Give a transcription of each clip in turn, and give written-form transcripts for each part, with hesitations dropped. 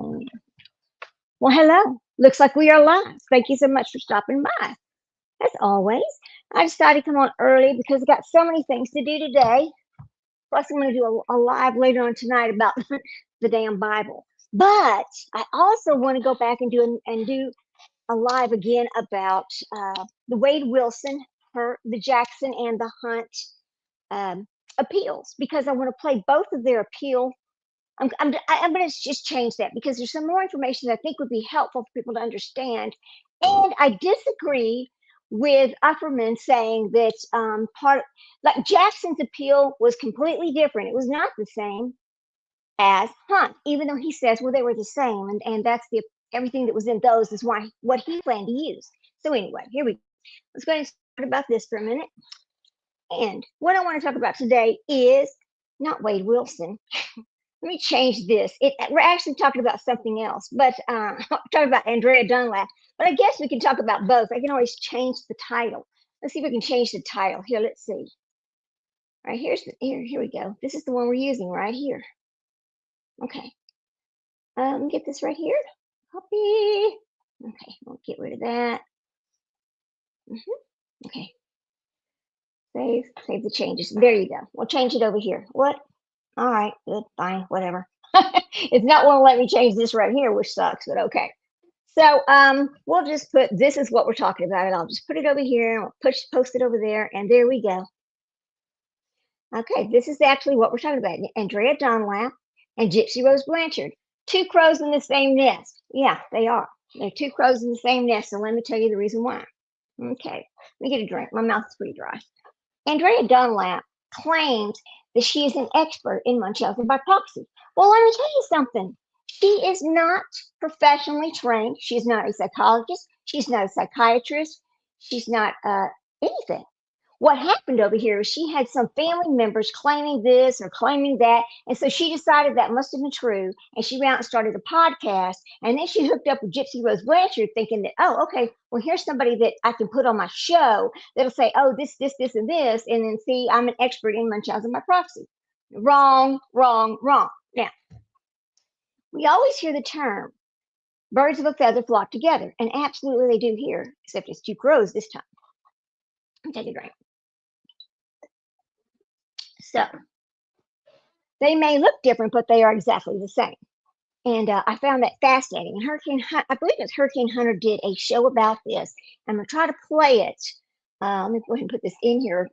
Man. Well, hello. Looks like we are live. Thank you so much for stopping by. As always, I decided to come on early because I've got so many things to do today. Plus, I'm going to do a live later on tonight about the damn Bible. But I also want to go back and do a live again about the Wade Wilson, the Jackson, and the Hunt um, appeals because I want to play both of their appeal. I'm going to just change that because there's some more information that I think would be helpful for people to understand. And I disagree with Upperman saying that like Jackson's appeal was completely different. It was not the same as Hunt, even though he says, well, they were the same. And that's everything that was in those is what he planned to use. So anyway, here we go. Let's go ahead and start about this for a minute. And what I want to talk about today is not Wade Wilson. Let me change this. We're actually talking about something else, but talking about Andrea Dunlap. But I guess we can talk about both. I can always change the title. Let's see if we can change the title. Here, let's see. All right, here we go. This is the one we're using right here. Okay. Let me get this right here. Copy. Okay, we'll get rid of that. Okay. Save the changes. There you go. We'll change it over here. What? All right, good, fine, whatever. It's not want to let me change this right here, which sucks, but okay. So we'll just put, this is what we're talking about, and I'll just put it over here, and we'll post it over there, and there we go. Okay, this is actually what we're talking about. Andrea Dunlap and Gypsy Rose Blanchard. Two crows in the same nest. Yeah, they are. They're two crows in the same nest, and let me tell you the reason why. Okay, let me get a drink. My mouth is pretty dry. Andrea Dunlap claims that she is an expert in Munchausen by proxy. Well, let me tell you something. She is not professionally trained. She's not a psychologist. She's not a psychiatrist. She's not anything. What happened over here is she had some family members claiming this or claiming that. And so she decided that must have been true. And she went out and started a podcast. And then she hooked up with Gypsy Rose Blanchard thinking that, oh, okay, well, here's somebody that I can put on my show that'll say, oh, this, and this. And then see, I'm an expert in Munchausen by proxy. Wrong, wrong, wrong. Now, we always hear the term birds of a feather flock together. And absolutely they do here, except it's two crows this time. Let me take a drink. So they may look different, but they are exactly the same. And I found that fascinating. And I believe it's Hurricane Hunter did a show about this. I'm going to try to play it. Let me go ahead and put this in here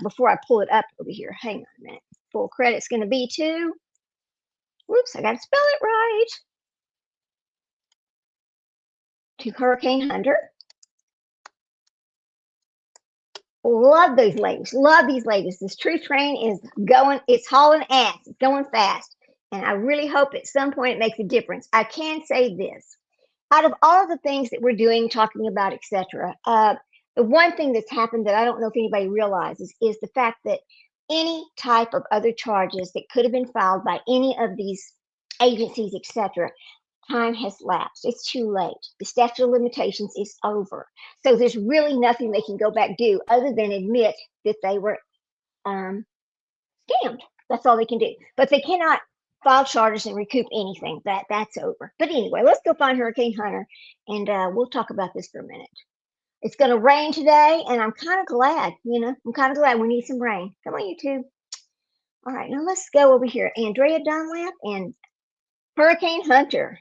before I pull it up over here. Hang on a minute. Full credit's going to be to, whoops, I got to spell it right. To Hurricane Hunter. Love these ladies. Love these ladies. This truth train is going, it's hauling ass. It's going fast. And I really hope at some point it makes a difference. I can say this. Out of all of the things that we're doing, talking about, etc., the one thing that's happened that I don't know if anybody realizes is the fact that any type of other charges that could have been filed by any of these agencies, etc., time has lapsed. It's too late. The statute of limitations is over. So there's really nothing they can go back do other than admit that they were scammed. That's all they can do. But they cannot file charges and recoup anything. That's over. But anyway, let's go find Hurricane Hunter, and we'll talk about this for a minute. It's going to rain today, and I'm kind of glad. I'm kind of glad we need some rain. Come on, YouTube. All right, now let's go over here. Andrea Dunlap and Hurricane Hunter.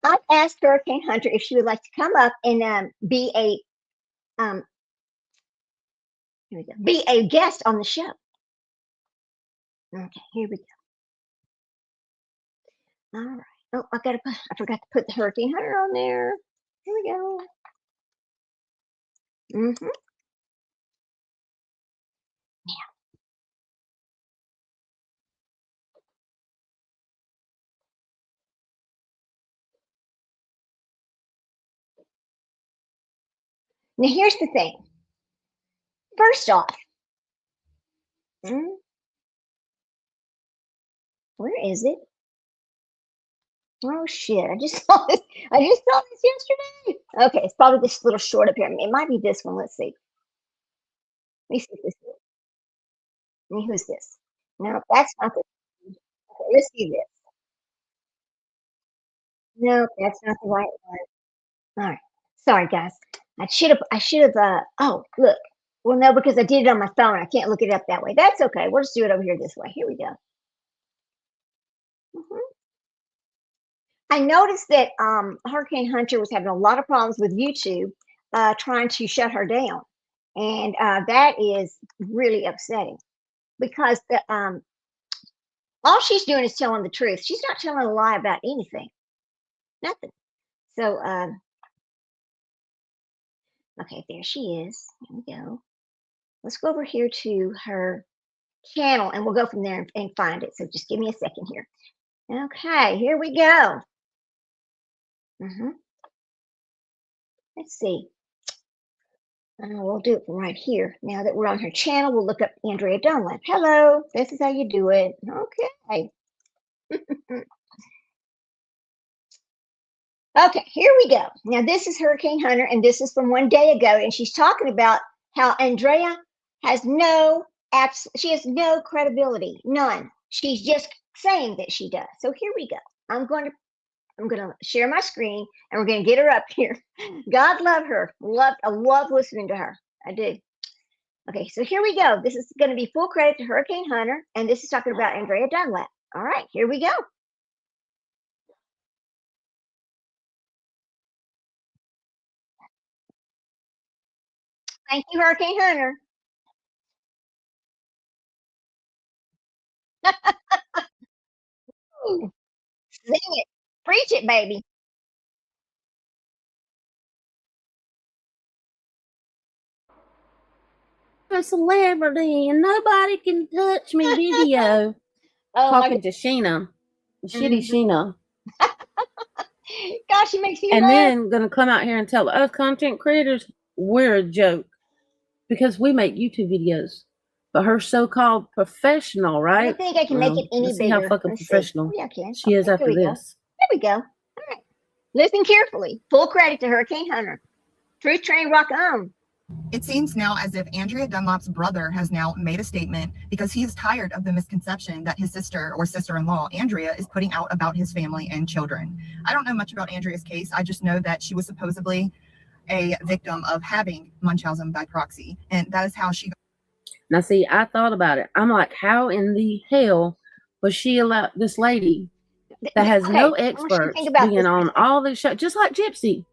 I've asked Hurricane Hunter if she would like to come up and be a guest on the show. Okay, here we go. All right. Oh, I forgot to put the Hurricane Hunter on there. Here we go. Now here's the thing. First off, where is it? Oh shit! I just saw this. Yesterday. Okay, it's probably this little short up here. It might be this one. Let's see. Let me see if this is. Who's this? No, that's not this. Okay, let's see this. No, that's not the right one. All right. Sorry, guys. I should have, oh, look. Well, no, because I did it on my phone. I can't look it up that way. That's okay. We'll just do it over here this way. Here we go. Mhm. I noticed that Hurricane Hunter was having a lot of problems with YouTube trying to shut her down. And that is really upsetting because all she's doing is telling the truth. She's not telling a lie about anything, nothing. So, okay, there she is. Here we go. Let's go over here to her channel and we'll go from there and find it. So just give me a second here. Okay, here we go. hmm Let's see. We'll do it from right here. Now that we're on her channel, we'll look up Andrea Dunlap. Hello, this is how you do it. Okay. Okay, here we go. Now this is Hurricane Hunter, and this is from one day ago, and she's talking about how Andrea has she has no credibility, none. She's just saying that she does. So here we go. I'm gonna share my screen, and we're gonna get her up here. God love her. I love listening to her. I do. Okay, so here we go. This is going to be full credit to Hurricane Hunter, and this is talking about Andrea Dunlap. All right, here we go. Thank you, Hurricane Hunter. Ooh, sing it. Preach it, baby. A celebrity and nobody can touch me video. Oh, Talking to Sheena. Shitty Sheena. gosh, she makes me And laugh. then gonna come out here and tell us content creators we're a joke. Because we make YouTube videos. But her so-called professional, I right? don't think I can make it any Let's see bigger. how fucking Let's see. professional Oh, yeah, I can. she is Okay, after here we go. this. There we go. All right. Listen carefully. Full credit to Hurricane Hunter. Truth Train Rock on. It seems now as if Andrea Dunlap's brother has now made a statement because he is tired of the misconception that his sister or sister-in-law, Andrea, is putting out about his family and children. I don't know much about Andrea's case. I just know that she was supposedly a victim of having Munchausen by proxy. And that is how she got. Now, see, I thought about it. I'm like, how in the hell was she allowed this lady that has no experts being on all this show, just like Gypsy?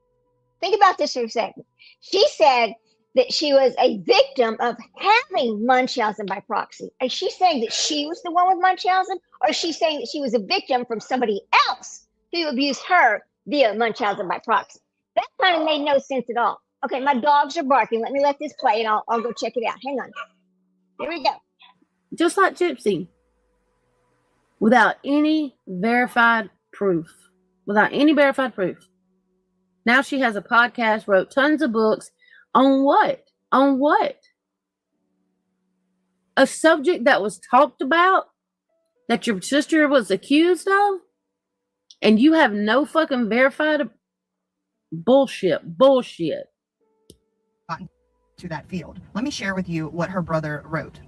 Think about this for a second. She said that she was a victim of having Munchausen by proxy. Is she saying that she was the one with Munchausen, or is she saying that she was a victim from somebody else who abused her via Munchausen by proxy? That kind of made no sense at all. Okay, my dogs are barking. Let me let this play, and I'll go check it out. Hang on. Here we go. Just like Gypsy, without any verified proof. Without any verified proof. Now she has a podcast, wrote tons of books. On what? On what? A subject that was talked about, that your sister was accused of, and you have no fucking verified bullshit. To that field. Let me share with you what her brother wrote.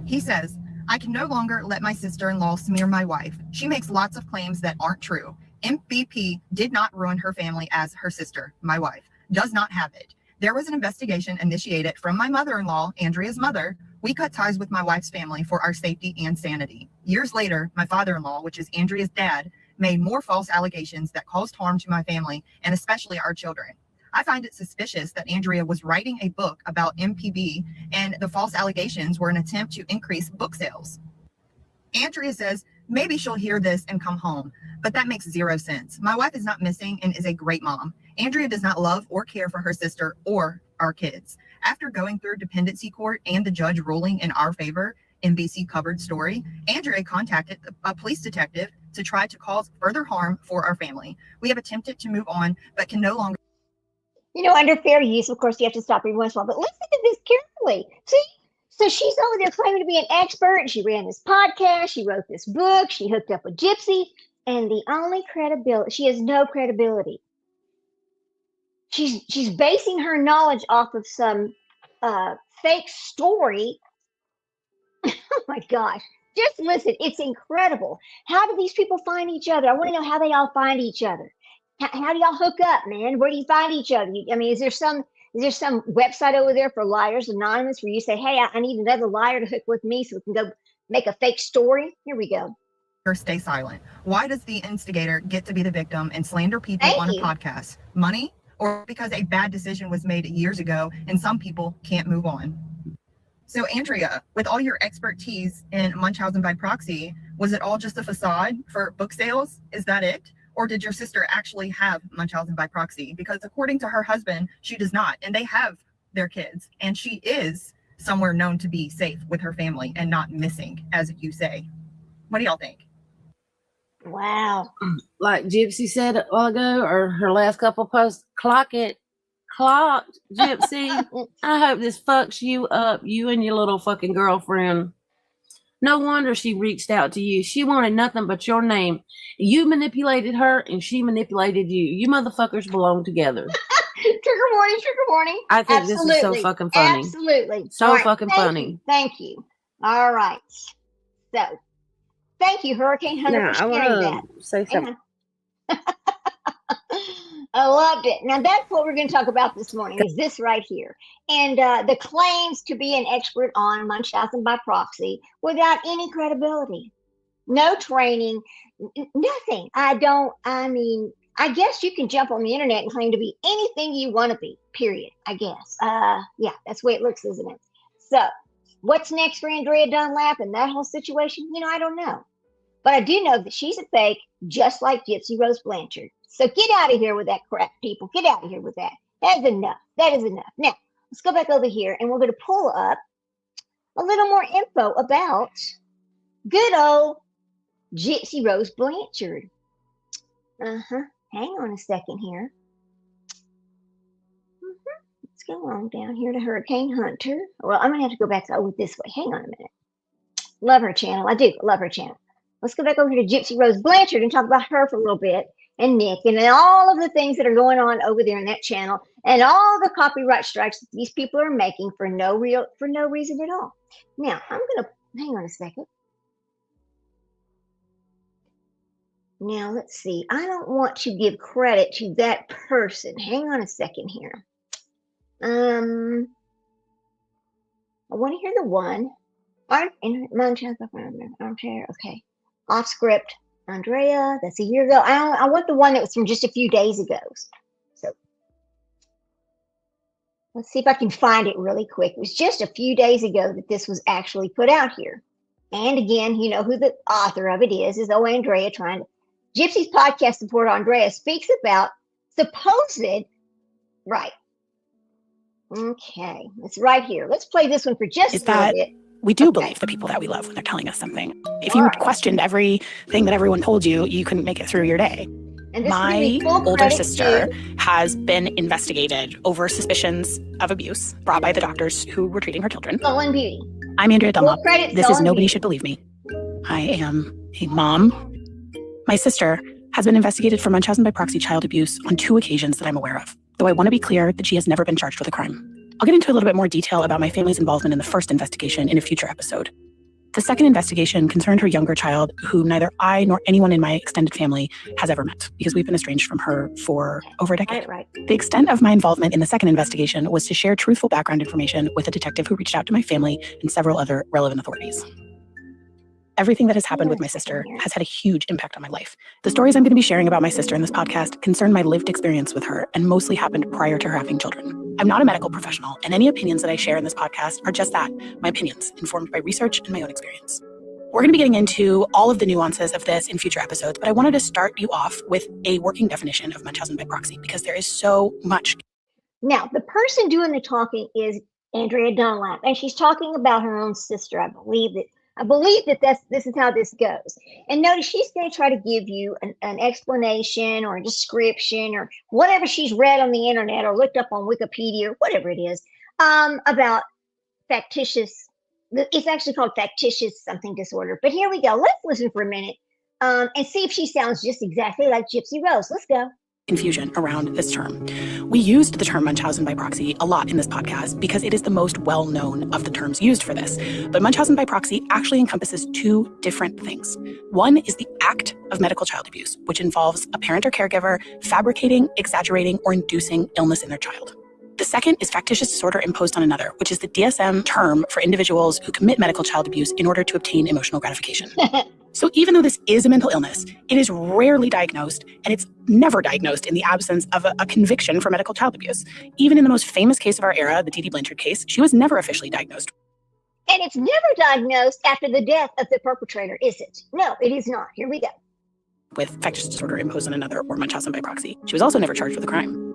He says, I can no longer let my sister-in-law smear my wife. She makes lots of claims that aren't true. MVP did not ruin her family as her sister, my wife. Does not have it. There was an investigation initiated from my mother-in-law, Andrea's mother. We cut ties with my wife's family for our safety and sanity. Years later, my father-in-law, which is Andrea's dad, made more false allegations that caused harm to my family and especially our children. I find it suspicious that Andrea was writing a book about MPB and the false allegations were an attempt to increase book sales. Andrea says maybe she'll hear this and come home, but that makes zero sense. My wife is not missing and is a great mom. Andrea does not love or care for her sister or our kids. After going through dependency court and the judge ruling in our favor, NBC covered story, Andrea contacted a police detective to try to cause further harm for our family. We have attempted to move on, but can no longer. You know, under fair use, of course, you have to stop every once in a while, but listen to this carefully. See? So she's over there claiming to be an expert. She ran this podcast. She wrote this book. She hooked up with Gypsy. And the only credibility, she has no credibility. She's basing her knowledge off of some fake story. Oh my gosh. Just listen. It's incredible. How do these people find each other? I want to know how they all find each other. How do y'all hook up, man? Where do you find each other? I mean, is there some website over there for Liars Anonymous where you say, hey, I need another liar to hook with me so we can go make a fake story? Here we go. Or stay silent? Why does the instigator get to be the victim and slander people Thank on you. a podcast? Money? Or because a bad decision was made years ago and some people can't move on? So Andrea, with all your expertise in Munchausen by proxy, was it all just a facade for book sales? Is that it? Or did your sister actually have Munchausen by proxy? Because according to her husband, she does not, and they have their kids, and she is somewhere known to be safe with her family and not missing, as you say. What do y'all think? Wow. Like Gypsy said a while ago, or her last couple posts, clocked, Gypsy. I hope this fucks you up, you and your little fucking girlfriend. No wonder she reached out to you. She wanted nothing but your name. You manipulated her, and she manipulated you. You motherfuckers belong together. Trigger warning, trigger warning. I think this is so fucking funny. Absolutely. So All right, fucking funny. Thank you. All right. So, thank you, Hurricane Hunter, Now, for I sharing that. want to say something. I loved it. Now that's what we're going to talk about this morning, is this right here. And the claims to be an expert on Munchausen by proxy without any credibility, no training, nothing. I guess you can jump on the internet and claim to be anything you want to be, period, I guess. Yeah, that's the way it looks, isn't it? So what's next for Andrea Dunlap and that whole situation? I don't know. But I do know that she's a fake, just like Gypsy Rose Blanchard. So get out of here with that crap, people. Get out of here with that. That is enough. That is enough. Now, let's go back over here, and we're going to pull up a little more info about good old Gypsy Rose Blanchard. Hang on a second here. Let's go on down here to Hurricane Hunter. Well, I'm going to have to go back over this way. Hang on a minute. Love her channel. I do love her channel. Let's go back over to Gypsy Rose Blanchard and talk about her for a little bit, and Nick, and all of the things that are going on over there in that channel, and all the copyright strikes that these people are making for no reason at all. Now, I'm going to hang on a second. Now, let's see. I don't want to give credit to that person. Hang on a second here. I want to hear the one. Okay. Off script. Andrea, that's a year ago. I want the one that was from just a few days ago. So let's see if I can find it really quick. It was just a few days ago that this was actually put out here. And again, you know who the author of it is Andrea trying to. Gypsy's podcast support Andrea speaks about supposed, right. Okay, it's right here. Let's play this one for just a little bit. We do believe the people that we love when they're telling us something. If you questioned everything that everyone told you, you couldn't make it through your day. My older sister has been investigated over suspicions of abuse brought by the doctors who were treating her children. Stolen Beauty. I'm Andrea Dunlap. This is Nobody Should Believe Me. I am a mom. My sister has been investigated for Munchausen by proxy child abuse on 2 occasions that I'm aware of, though I want to be clear that she has never been charged with a crime. I'll get into a little bit more detail about my family's involvement in the first investigation in a future episode. The second investigation concerned her younger child, who neither I nor anyone in my extended family has ever met, because we've been estranged from her for over a decade. Right. The extent of my involvement in the second investigation was to share truthful background information with a detective who reached out to my family and several other relevant authorities. Everything that has happened with my sister has had a huge impact on my life. The stories I'm going to be sharing about my sister in this podcast concern my lived experience with her and mostly happened prior to her having children. I'm not a medical professional, and any opinions that I share in this podcast are just that, my opinions, informed by research and my own experience. We're going to be getting into all of the nuances of this in future episodes, but I wanted to start you off with a working definition of Munchausen by proxy because there is so much. Now, the person doing the talking is Andrea Dunlap, and she's talking about her own sister. I believe that this is how this goes. And notice she's going to try to give you an explanation or a description or whatever she's read on the internet or looked up on Wikipedia or whatever it is about factitious. It's actually called factitious something disorder. But here we go. Let's listen for a minute and see if she sounds just exactly like Gypsy Rose. Let's go. confusion around this term. We used the term Munchausen by proxy a lot in this podcast because it is the most well-known of the terms used for this. But Munchausen by proxy actually encompasses two different things. One is the act of medical child abuse, which involves a parent or caregiver fabricating, exaggerating, or inducing illness in their child. The second is factitious disorder imposed on another, which is the DSM term for individuals who commit medical child abuse in order to obtain emotional gratification. So even though this is a mental illness, it is rarely diagnosed, and it's never diagnosed in the absence of a conviction for medical child abuse. Even in the most famous case of our era, the Dee Blanchard case, she was never officially diagnosed. And it's never diagnosed after the death of the perpetrator, is it? No, it is not. Here we go. With factitious disorder imposed on another or Munchausen by proxy. She was also never charged with a crime.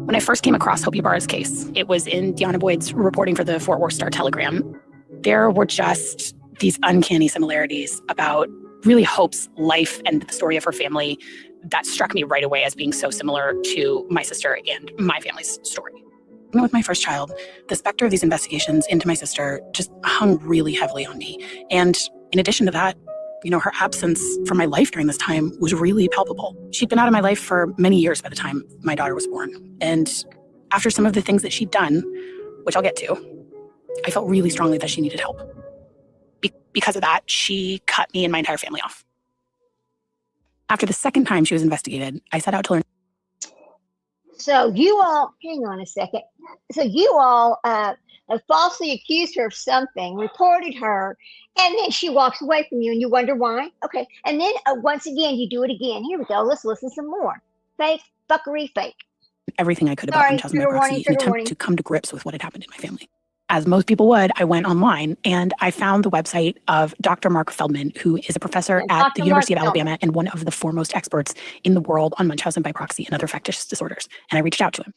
When I first came across Hope Ybarra's case, it was in Deanna Boyd's reporting for the Fort Worth Star-Telegram. There were just these uncanny similarities about really Hope's life and the story of her family that struck me right away as being so similar to my sister and my family's story. With my first child, the specter of these investigations into my sister just hung really heavily on me. And in addition to that, her absence from my life during this time was really palpable. She'd been out of my life for many years by the time my daughter was born. And after some of the things that she'd done, which I'll get to, I felt really strongly that she needed help. Because of that, she cut me and my entire family off. After the second time she was investigated, I set out to learn. So you all, hang on a second. So you all falsely accused her of something, reported her, and then she walks away from you and you wonder why. Okay. And then once again, you do it again. Here we go. Let's listen some more. Fake, fuckery, fake. Everything I could about Munchausen by proxy in an attempt to come to grips with what had happened in my family. As most people would, I went online and I found the website of Dr. Mark Feldman, who is a professor at the University of Alabama and one of the foremost experts in the world on Munchausen by proxy and other factitious disorders. And I reached out to him.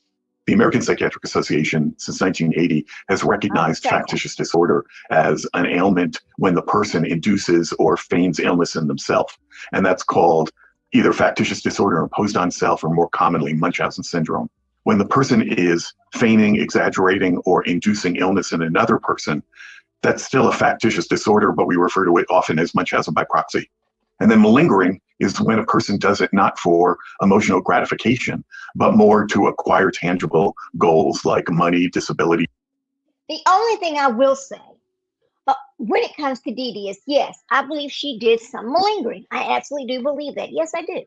The American Psychiatric Association since 1980 has recognized factitious disorder as an ailment when the person induces or feigns illness in themselves. And that's called either factitious disorder imposed on self or more commonly Munchausen syndrome. When the person is feigning, exaggerating, or inducing illness in another person, that's still a factitious disorder, but we refer to it often as Munchausen by proxy. And then malingering is when a person does it not for emotional gratification, but more to acquire tangible goals like money, disability. The only thing I will say when it comes to Dee Dee is, yes, I believe she did some malingering. I absolutely do believe that. Yes, I do.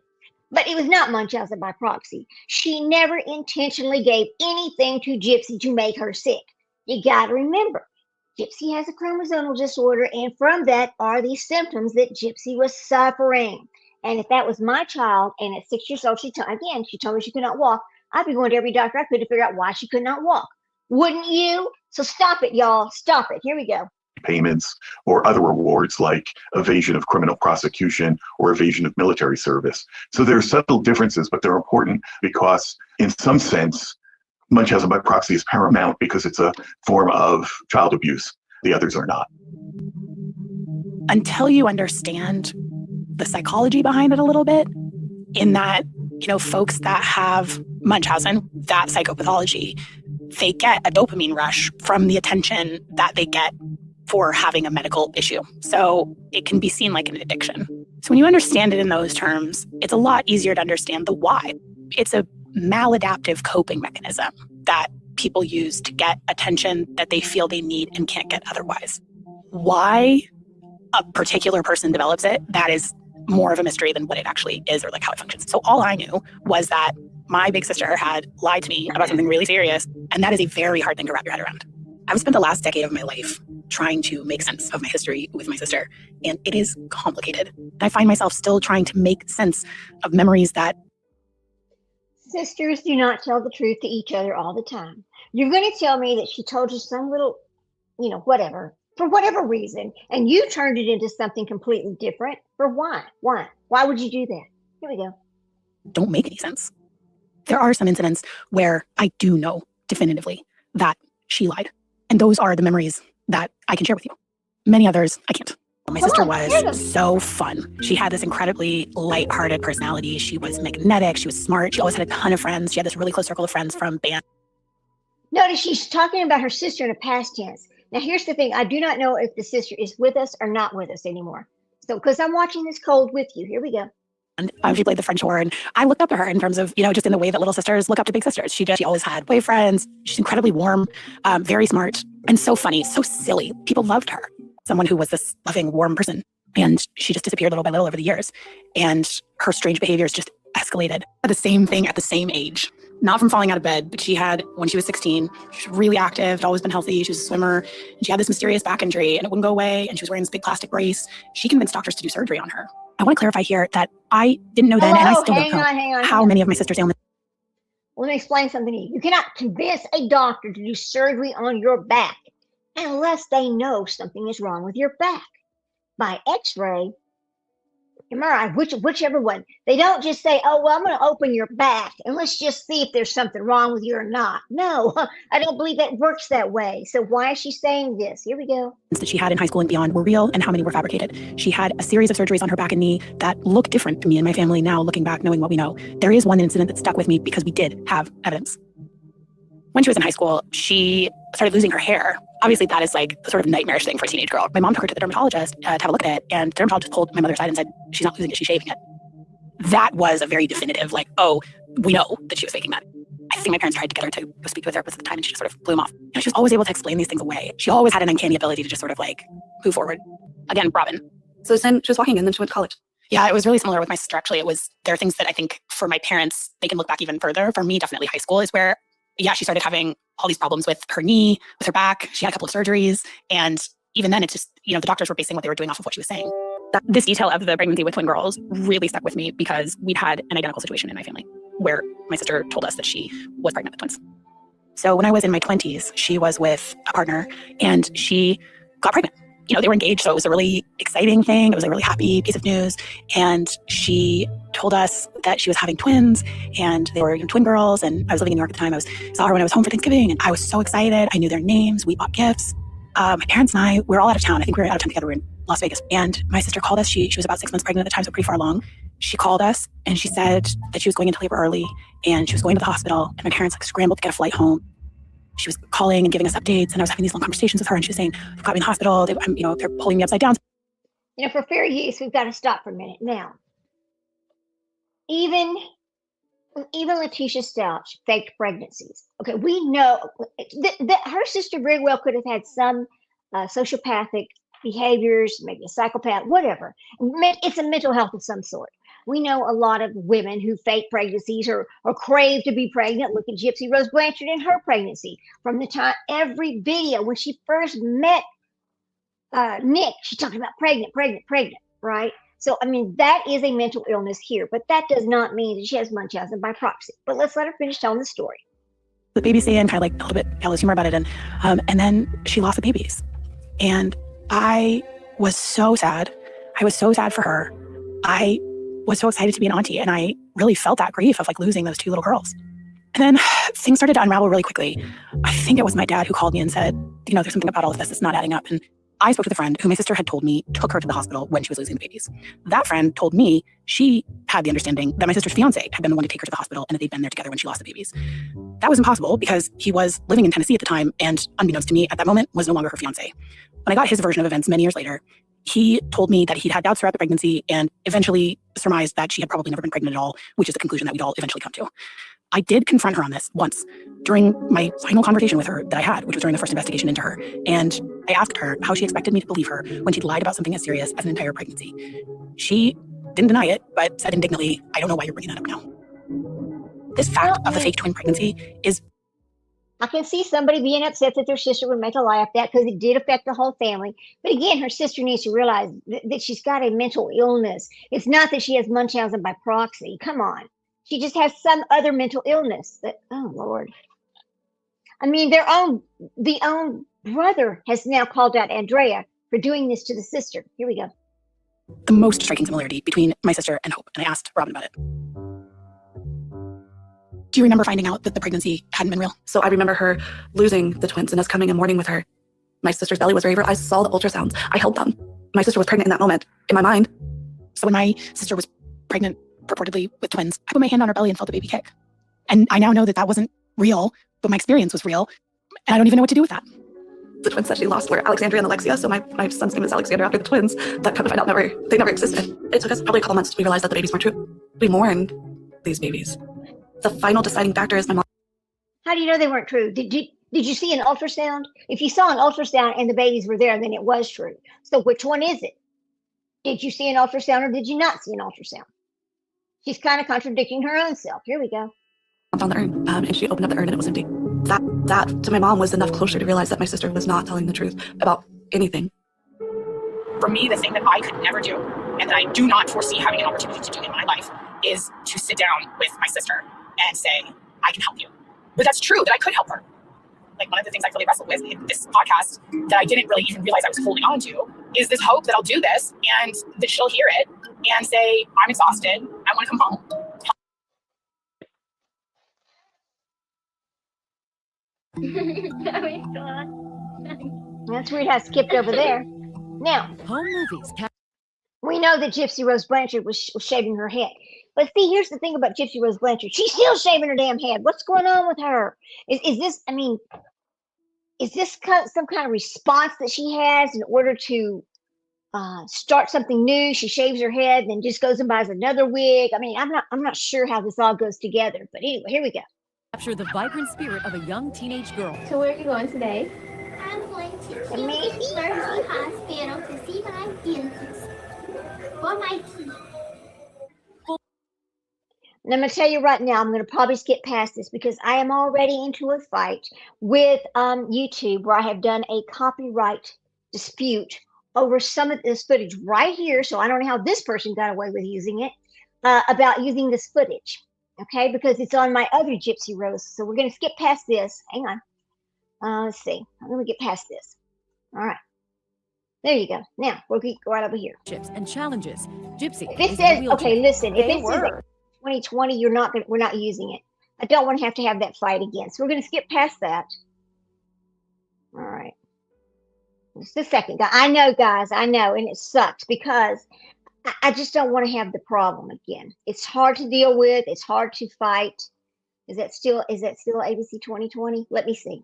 But it was not Munchausen by proxy. She never intentionally gave anything to Gypsy to make her sick. You got to remember, Gypsy has a chromosomal disorder, and from that are these symptoms that Gypsy was suffering. And if that was my child, and at 6 years old, she told me she could not walk, I'd be going to every doctor I could to figure out why she could not walk. Wouldn't you? So stop it, y'all. Stop it. Here we go. Payments or other rewards like evasion of criminal prosecution or evasion of military service. So there are subtle differences, but they're important because in some sense, Munchausen by proxy is paramount because it's a form of child abuse. The others are not. Until you understand the psychology behind it a little bit, in that, folks that have Munchausen, that psychopathology, they get a dopamine rush from the attention that they get for having a medical issue. So it can be seen like an addiction. So when you understand it in those terms, it's a lot easier to understand the why. It's a maladaptive coping mechanism that people use to get attention that they feel they need and can't get otherwise. Why a particular person develops it, that is more of a mystery than what it actually is or like how it functions. So all I knew was that my big sister had lied to me about something really serious, and that is a very hard thing to wrap your head around. I've spent the last decade of my life trying to make sense of my history with my sister, and it is complicated. I find myself still trying to make sense of memories that... Sisters do not tell the truth to each other all the time. You're going to tell me that she told you some little, whatever, for whatever reason, and you turned it into something completely different. For why? Why would you do that? Here we go. Don't make any sense. There are some incidents where I do know definitively that she lied. And those are the memories that I can share with you. Many others, I can't. My sister was so fun. She had this incredibly lighthearted personality. She was magnetic. She was smart. She always had a ton of friends. She had this really close circle of friends from band. Notice she's talking about her sister in a past tense. Now, here's the thing. I do not know if the sister is with us or not with us anymore. So, because I'm watching this cold with you. Here we go. She played the French horn. I looked up to her in terms of, just in the way that little sisters look up to big sisters. She always had boyfriends. She's incredibly warm, very smart, and so funny, so silly. People loved her. Someone who was this loving, warm person. And she just disappeared little by little over the years. And her strange behaviors just escalated. The same thing at the same age. Not from falling out of bed, but she had, when she was 16, she was really active, had always been healthy. She was a swimmer. And she had this mysterious back injury and it wouldn't go away. And she was wearing this big plastic brace. She convinced doctors to do surgery on her. I want to clarify here that I didn't know then, and I still don't know how many of my sister's ailments. Let me explain something to you. You cannot convince a doctor to do surgery on your back unless they know something is wrong with your back. By x-ray, MRI, whichever one. They don't just say, oh, well, I'm going to open your back and let's just see if there's something wrong with you or not. No, I don't believe that works that way. So why is she saying this? Here we go. That she had in high school and beyond were real and how many were fabricated. She had a series of surgeries on her back and knee that look different to me and my family now, looking back, knowing what we know. There is one incident that stuck with me because we did have evidence. When she was in high school, she started losing her hair. Obviously, that is like a sort of nightmarish thing for a teenage girl. My mom took her to the dermatologist to have a look at it, and the dermatologist pulled my mother aside and said, she's not losing it, she's shaving it. That was a very definitive, like, oh, we know that she was faking that. I think my parents tried to get her to go speak to a therapist at the time, and she just sort of blew them off. She was always able to explain these things away. She always had an uncanny ability to just sort of like move forward. Again, Robin. So then she was walking and then she went to college. Yeah, it was really similar with my sister, actually. There are things that I think for my parents, they can look back even further. For me, definitely high school is where, yeah, she started having all these problems with her knee, with her back. She had a couple of surgeries. And even then, it's just, the doctors were basing what they were doing off of what she was saying. This detail of the pregnancy with twin girls really stuck with me because we'd had an identical situation in my family where my sister told us that she was pregnant with twins. So when I was in my 20s, she was with a partner and she got pregnant. They were engaged, so it was a really exciting thing. It was a really happy piece of news. And she told us that she was having twins and they were twin girls. And I was living in New York at the time. Saw her when I was home for Thanksgiving and I was so excited. I knew their names. We bought gifts. My parents and I, we were all out of town. I think we were out of town together. We were in Las Vegas. And my sister called us. She was about 6 months pregnant at the time, so pretty far along. She called us and she said that she was going into labor early and she was going to the hospital. And my parents scrambled to get a flight home. She was calling and giving us updates, and I was having these long conversations with her, and she was saying, they've got me in the hospital, they're pulling me upside down. For fair use, we've got to stop for a minute. Now, even Letitia Stouch faked pregnancies. Okay, we know that her sister very well could have had some sociopathic behaviors, maybe a psychopath, whatever. It's a mental health of some sort. We know a lot of women who fake pregnancies or crave to be pregnant. Look at Gypsy Rose Blanchard in her pregnancy. From the time, every video, when she first met Nick, she talked about pregnant, right? So, that is a mental illness here, but that does not mean that she has Munchausen by proxy. But let's let her finish telling the story. The babies stay in, kind of like a little bit gallows humor about it. And then she lost the babies. And I was so sad. I was so sad for her. I was so excited to be an auntie. And I really felt that grief of losing those two little girls. And then things started to unravel really quickly. I think it was my dad who called me and said, there's something about all of this that's not adding up. And I spoke with a friend who my sister had told me took her to the hospital when she was losing the babies. That friend told me she had the understanding that my sister's fiance had been the one to take her to the hospital and that they'd been there together when she lost the babies. That was impossible because he was living in Tennessee at the time and, unbeknownst to me at that moment, was no longer her fiance. When I got his version of events many years later, he told me that he'd had doubts throughout the pregnancy and eventually surmised that she had probably never been pregnant at all, which is the conclusion that we'd all eventually come to. I did confront her on this once during my final conversation with her that I had, which was during the first investigation into her. And I asked her how she expected me to believe her when she'd lied about something as serious as an entire pregnancy. She didn't deny it, but said indignantly, I don't know why you're bringing that up now. This fact of the fake twin pregnancy is... I can see somebody being upset that their sister would make a lie of that because it did affect the whole family. But again, her sister needs to realize that she's got a mental illness. It's not that she has Munchausen by proxy. Come on. She just has some other mental illness that, oh Lord. The own brother has now called out Andrea for doing this to the sister. Here we go. The most striking similarity between my sister and Hope, and I asked Robin about it. Do you remember finding out that the pregnancy hadn't been real? So I remember her losing the twins and us coming and mourning with her. My sister's belly was very real. I saw the ultrasounds. I held them. My sister was pregnant in that moment, in my mind. So when my sister was pregnant, purportedly with twins, I put my hand on her belly and felt the baby kick. And I now know that wasn't real, but my experience was real. And I don't even know what to do with that. The twins that she lost were Alexandria and Alexia, so my son's name is Alexander after the twins. That come to find out they never existed. It took us probably a couple months to realize that the babies weren't true. We mourned these babies. The final deciding factor is my mom. How do you know they weren't true? Did you see an ultrasound? If you saw an ultrasound and the babies were there, then it was true. So which one is it? Did you see an ultrasound or did you not see an ultrasound? She's kind of contradicting her own self. Here we go. Found the urn, and she opened up the urn and it was empty. That to my mom was enough closure to realize that my sister was not telling the truth about anything. For me, the thing that I could never do, and that I do not foresee having an opportunity to do in my life, is to sit down with my sister and say, I can help you. But that's true, that I could help her. Like, one of the things I really wrestled with in this podcast that I didn't really even realize I was holding on to is this hope that I'll do this and that she'll hear it and say, I'm exhausted, I want to come home. That's weird how it skipped over there. Now, Home movies. we know that Gypsy Rose Blanchard was shaving her head. But see, here's the thing about Gypsy Rose Blanchard. She's still shaving her damn head. What's going on with her? Is this, I mean, is this some kind of response that she has in order to start something new? She shaves her head, then just goes and buys another wig. I mean, I'm not sure how this all goes together. But anyway, here we go. Capture the vibrant spirit of a young teenage girl. So where are you going today? I'm going to Amazing. Mercy Hospital to see my dentist for my teeth. And I'm going to tell you right now, I'm going to probably skip past this because I am already into a fight with YouTube where I have done a copyright dispute over some of this footage right here. So I don't know how this person got away with using it, about using this footage. Okay, because it's on my other Gypsy Rose. So we're going to skip past this. Hang on. Let's see. I'm going to get past this. All right. There you go. Now we'll go right over here. And challenges. Gypsy. If it is in a says, wheelchair. okay, listen, if They it says were. 2020, we're not using it. I don't want to have that fight again. So we're going to skip past that. All right. Just a second. I know, guys, I know. And it sucks because I just don't want to have the problem again. It's hard to deal with. It's hard to fight. Is that still ABC 2020? Let me see.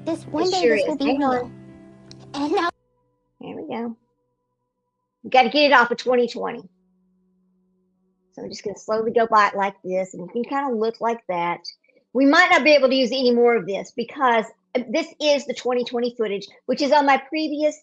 This one It day sure this will is. be Hang real. on. And now There we go. We got to get it off of 2020. So I'm just going to slowly go by it like this, and it can kind of look like that. We might not be able to use any more of this because this is the 2020 footage, which is on my previous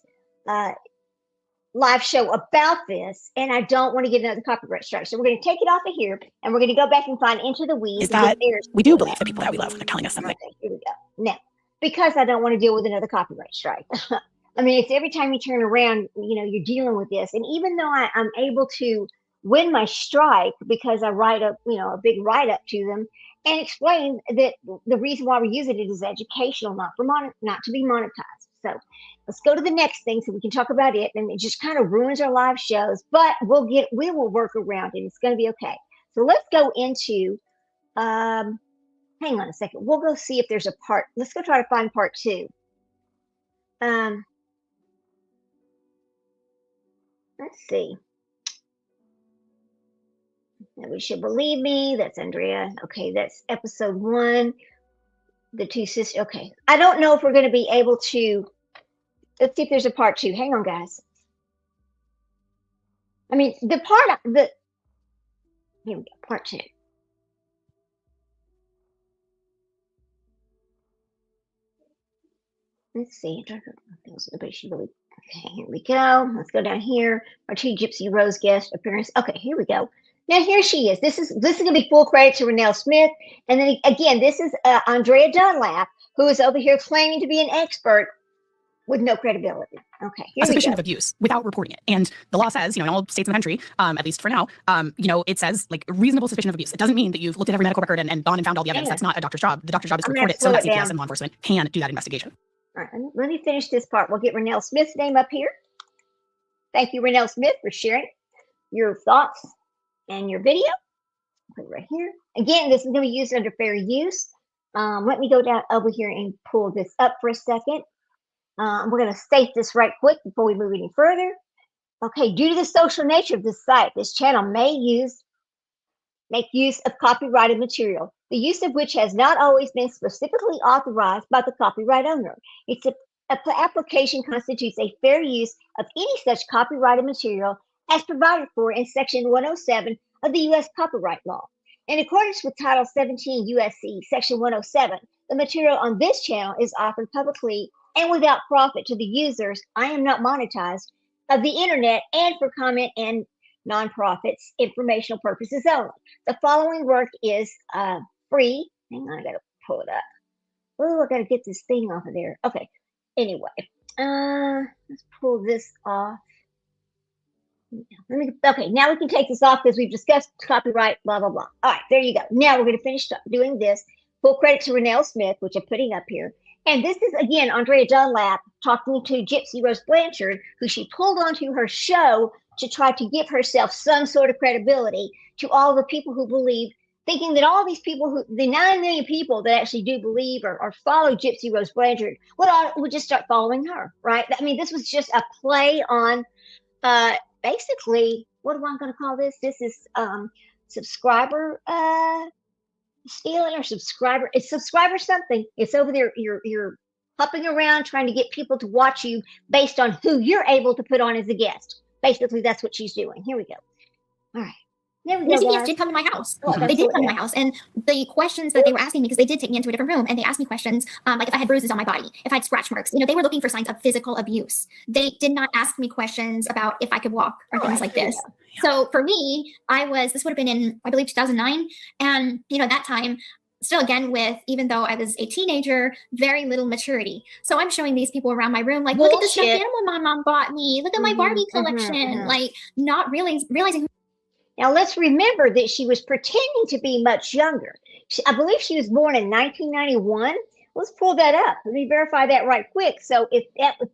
live show about this, and I don't want to get another copyright strike. So we're going to take it off of here, and we're going to go back and find Into the Weeds. Is that There's we do believe the people that we love when they're telling us something. Okay, here we go. Now, because I don't want to deal with another copyright strike. I mean, it's every time you turn around, you're dealing with this. And even though I'm able to win my strike because I write a big write-up to them and explain that the reason why we're using it is educational, not to be monetized. So let's go to the next thing so we can talk about it. And it just kind of ruins our live shows, but we will work around it. It's going to be okay. So let's go into, hang on a second. We'll go see if there's a part. Let's go try to find part 2. Let's see. Nobody should believe me. That's Andrea. Okay, that's episode 1. The two sisters. Okay. I don't know if we're going to be able to. Let's see if there's a part 2. Hang on, guys. I mean, here we go, part 2. Let's see. Nobody should believe. Okay, here we go. Let's go down here. Our 2 Gypsy Rose guest appearance. Okay, here we go. Now here she is. This is going to be full credit to Renelle Smith, and then again, this is Andrea Dunlap, who is over here claiming to be an expert with no credibility. Okay, here A we suspicion go. of abuse without reporting it. And the law says, in all states in the country, at least for now, it says like reasonable suspicion of abuse. It doesn't mean that you've looked at every medical record and gone and found all the evidence. Yeah. That's not a doctor's job. The doctor's job is to I'm gonna report it so slow that it CPS down. and law enforcement can do that investigation. All right, let me finish this part. We'll get Renelle Smith's name up here. Thank you, Renelle Smith, for sharing your thoughts and your video. Put it right here. Again, this is going to be used under fair use. Let me go down over here and pull this up for a second. We're going to state this right quick before we move any further. Okay, due to the social nature of this site, this channel may make use of copyrighted material, the use of which has not always been specifically authorized by the copyright owner. It's application constitutes a fair use of any such copyrighted material as provided for in Section 107 of the U.S. Copyright Law. In accordance with Title 17 U.S.C. Section 107, the material on this channel is offered publicly and without profit to the users. I am not monetized of the internet and for comment and nonprofits informational purposes only. The following work is free. Hang on, I gotta pull it up. Oh, I gotta get this thing off of there. Okay. Anyway, let's pull this off. Okay, now we can take this off because we've discussed copyright, blah, blah, blah. All right, there you go. Now we're going to finish doing this. Full credit to Renelle Smith, which I'm putting up here. And this is, again, Andrea Dunlap talking to Gypsy Rose Blanchard, who she pulled onto her show to try to give herself some sort of credibility to all the people who believe, thinking that all these people, the 9 million people that actually do believe or follow Gypsy Rose Blanchard would just start following her, right? I mean, this was just a play on basically, what am I going to call this? This is subscriber stealing or subscriber. It's subscriber something. It's over there. You're hopping around trying to get people to watch you based on who you're able to put on as a guest. Basically, that's what she's doing. Here we go. All right. There we go, CPS guys. did come to my house. Oh, They did come to my house, and the questions that they were asking me, because they did take me into a different room, and they asked me questions like if I had bruises on my body, if I had scratch marks. They were looking for signs of physical abuse. They did not ask me questions about if I could walk or things like this. So for me, this would have been in, I believe, 2009, and that time. Still, again, even though I was a teenager, very little maturity. So I'm showing these people around my room, like, look at this stuffed animal my mom bought me. Look at my Barbie collection. Like, not really realizing. Now, let's remember that she was pretending to be much younger. I believe she was born in 1991. Let's pull that up. Let me verify that right quick. So if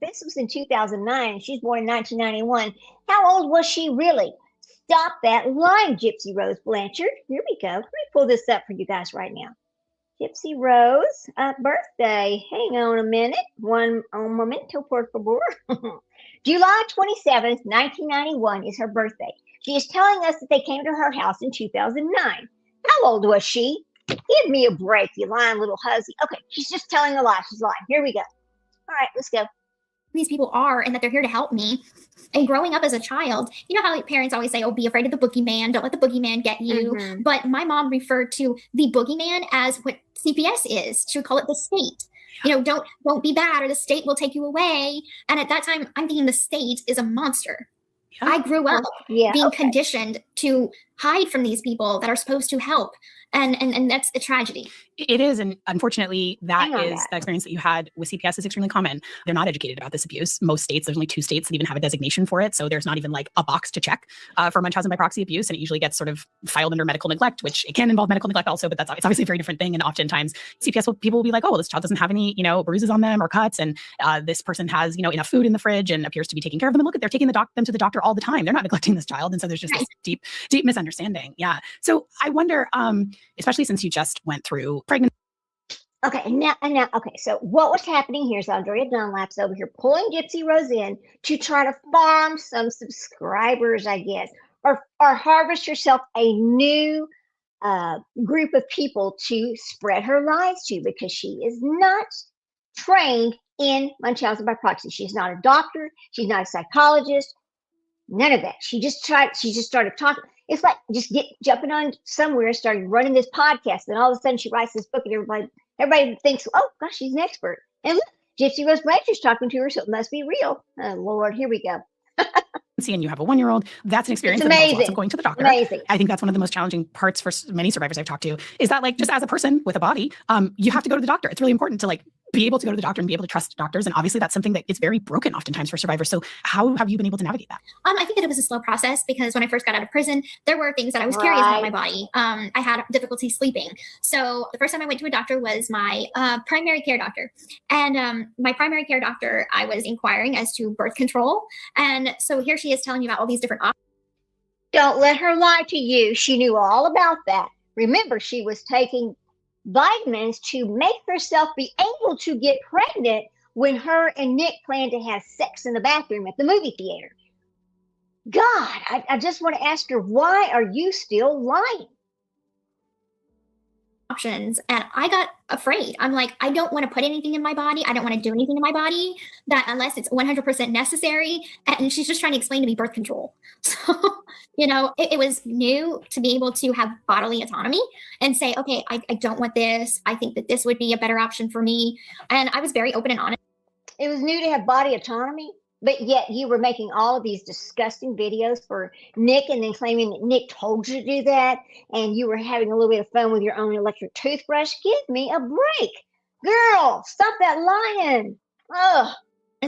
this was in 2009 and she's born in 1991, how old was she really? Stop that line, Gypsy Rose Blanchard. Here we go. Let me pull this up for you guys right now. Gypsy Rose, birthday. Hang on a minute. Un momento, por favor. July 27th, 1991 is her birthday. She is telling us that they came to her house in 2009. How old was she? Give me a break, you lying little hussy. Okay, she's just telling a lie. She's lying. Here we go. All right, let's go. These people are, and that they're here to help me. And growing up as a child, how parents always say, oh, be afraid of the boogeyman. Don't let the boogeyman get you. Mhm. But my mom referred to the boogeyman as what CPS is. She would call it the state. Don't be bad or the state will take you away. And at that time, I'm thinking the state is a monster. Yeah. I grew up being okay. conditioned to hide from these people that are supposed to help. And that's a tragedy. It is. And unfortunately, Hang on, the guys. experience that you had with CPS is extremely common. They're not educated about this abuse. Most states, there's only 2 states that even have a designation for it. So there's not even like a box to check for Munchausen by proxy abuse. And it usually gets sort of filed under medical neglect, which it can involve medical neglect also, but it's obviously a very different thing. And oftentimes people will be like, oh, well, this child doesn't have any, bruises on them or cuts. And this person has, enough food in the fridge and appears to be taking care of them. And look, they're taking them to the doctor all the time. They're not neglecting this child. And so there's just this deep misunderstanding. Yeah. So I wonder, especially since you just went through pregnancy. Okay, now, okay, so what was happening here is Andrea Dunlap's over here pulling Gypsy Rose in to try to farm some subscribers, I guess, or harvest herself a new group of people to spread her lies to, because she is not trained in Munchausen by proxy. She's not a doctor. She's not a psychologist. None of that. She just started talking. It's like just jumping on somewhere and started running this podcast. And all of a sudden she writes this book and everybody thinks, oh gosh, she's an expert. And look, Gypsy Rose Blanchard's talking to her, so it must be real. Oh Lord, here we go. And you have a 1-year-old, that's an experience It's that involves amazing. lots of going to the doctor. Amazing. I think that's one of the most challenging parts for many survivors I've talked to, is that just as a person with a body, you have to go to the doctor. It's really important to be able to go to the doctor and be able to trust doctors. And obviously that's something that is very broken oftentimes for survivors. So how have you been able to navigate that? I think that it was a slow process, because when I first got out of prison, there were things that I was curious about my body. I had difficulty sleeping. So the first time I went to a doctor was my primary care doctor. And my primary care doctor, I was inquiring as to birth control. And so here she is telling me about all these different options. Don't let her lie to you. She knew all about that. Remember, she was taking vitamins to make herself be able to get pregnant when her and Nick planned to have sex in the bathroom at the movie theater. God, I just want to ask her, why are you still lying? options, and I got afraid. I'm like, I don't want to put anything in my body. I don't want to do anything in my body that unless it's 100% necessary. And she's just trying to explain to me birth control. So, it was new to be able to have bodily autonomy and say, okay, I don't want this. I think that this would be a better option for me. And I was very open and honest. It was new to have body autonomy, but yet you were making all of these disgusting videos for Nick and then claiming that Nick told you to do that. And you were having a little bit of fun with your own electric toothbrush. Give me a break. Girl, stop that lying. Ugh.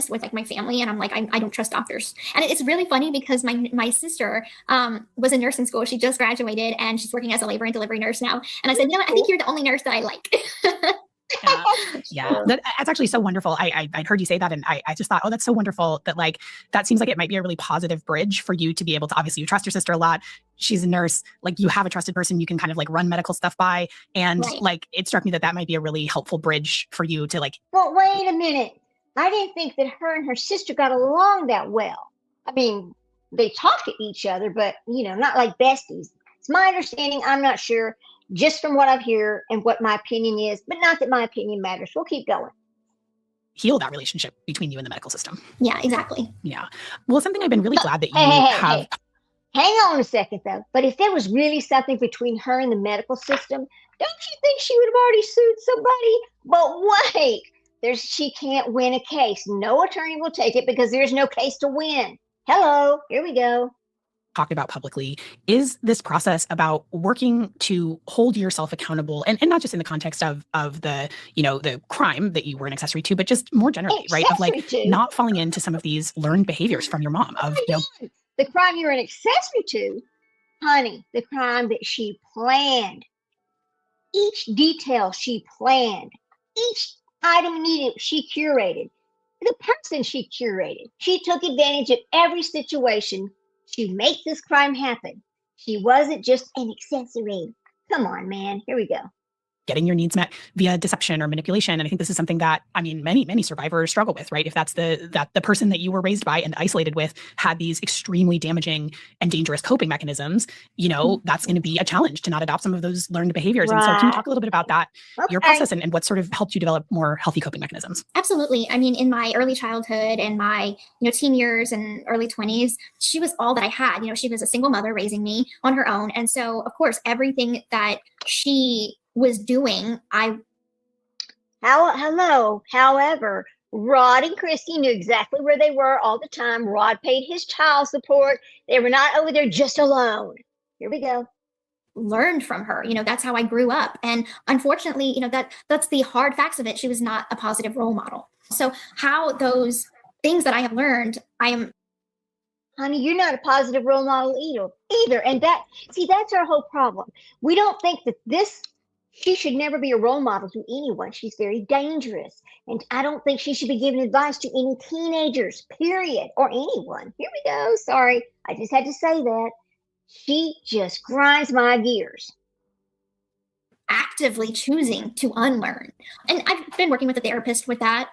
With like my family, and I'm like, I don't trust doctors. And it's really funny because my sister was in nursing school. She just graduated and she's working as a labor and delivery nurse now. And I said, I think you're the only nurse that I like. Yeah, that's actually so wonderful. I'd heard you say that, and I just thought, oh, that's so wonderful that like that seems like it might be a really positive bridge for you to be able to, obviously you trust your sister a lot. She's a nurse, like you have a trusted person you can kind of like run medical stuff by, and Right. like it struck me that might be a really helpful bridge for you to like. But wait a minute. I didn't think that her and her sister got along that well. I mean, they talk to each other, but not like besties. It's my understanding. I'm not sure, just from what I've heard and what my opinion is, but not that my opinion matters. We'll keep going. Heal that relationship between you and the medical system. Yeah, exactly. Yeah. Well, something I've been really glad that you Hey, have. Hang on a second, though. But if there was really something between her and the medical system, don't you think she would have already sued somebody? But wait, she can't win a case. No attorney will take it because there's no case to win. Hello, here we go. Talked about publicly is this process about working to hold yourself accountable, and not just in the context of the the crime that you were an accessory to, but just more generally, right? Of like Accessory to? not falling into some of these learned behaviors from your mom of The crime you're an accessory to, honey, the crime that she planned. Each detail she planned, each item needed, she curated. The person she curated, she took advantage of every situation to make this crime happen. She wasn't just an accessory. Come on, man. Here we go. getting your needs met via deception or manipulation. And I think this is something that, I mean, many survivors struggle with, right? If that's the person that you were raised by and isolated with had these extremely damaging and dangerous coping mechanisms, that's going to be a challenge to not adopt some of those learned behaviors. And so can you talk a little bit about that, your process and what sort of helped you develop more healthy coping mechanisms? Absolutely. I mean, in my early childhood and my, teen years and early 20s, she was all that I had. She was a single mother raising me on her own. And so, of course, everything that she was doing, Hello. However, Rod and Christy knew exactly where they were all the time. Rod paid his child support. They were not over there just alone. Here we go. learned from her. That's how I grew up. And unfortunately, that's the hard facts of it. She was not a positive role model. So how those things that I have learned, Honey, you're not a positive role model either. And that's our whole problem. We don't think that she should never be a role model to anyone. She's very dangerous. And I don't think she should be giving advice to any teenagers, period, or anyone. Here we go. Sorry. I just had to say that. She just grinds my gears. actively choosing to unlearn. And I've been working with a therapist with that.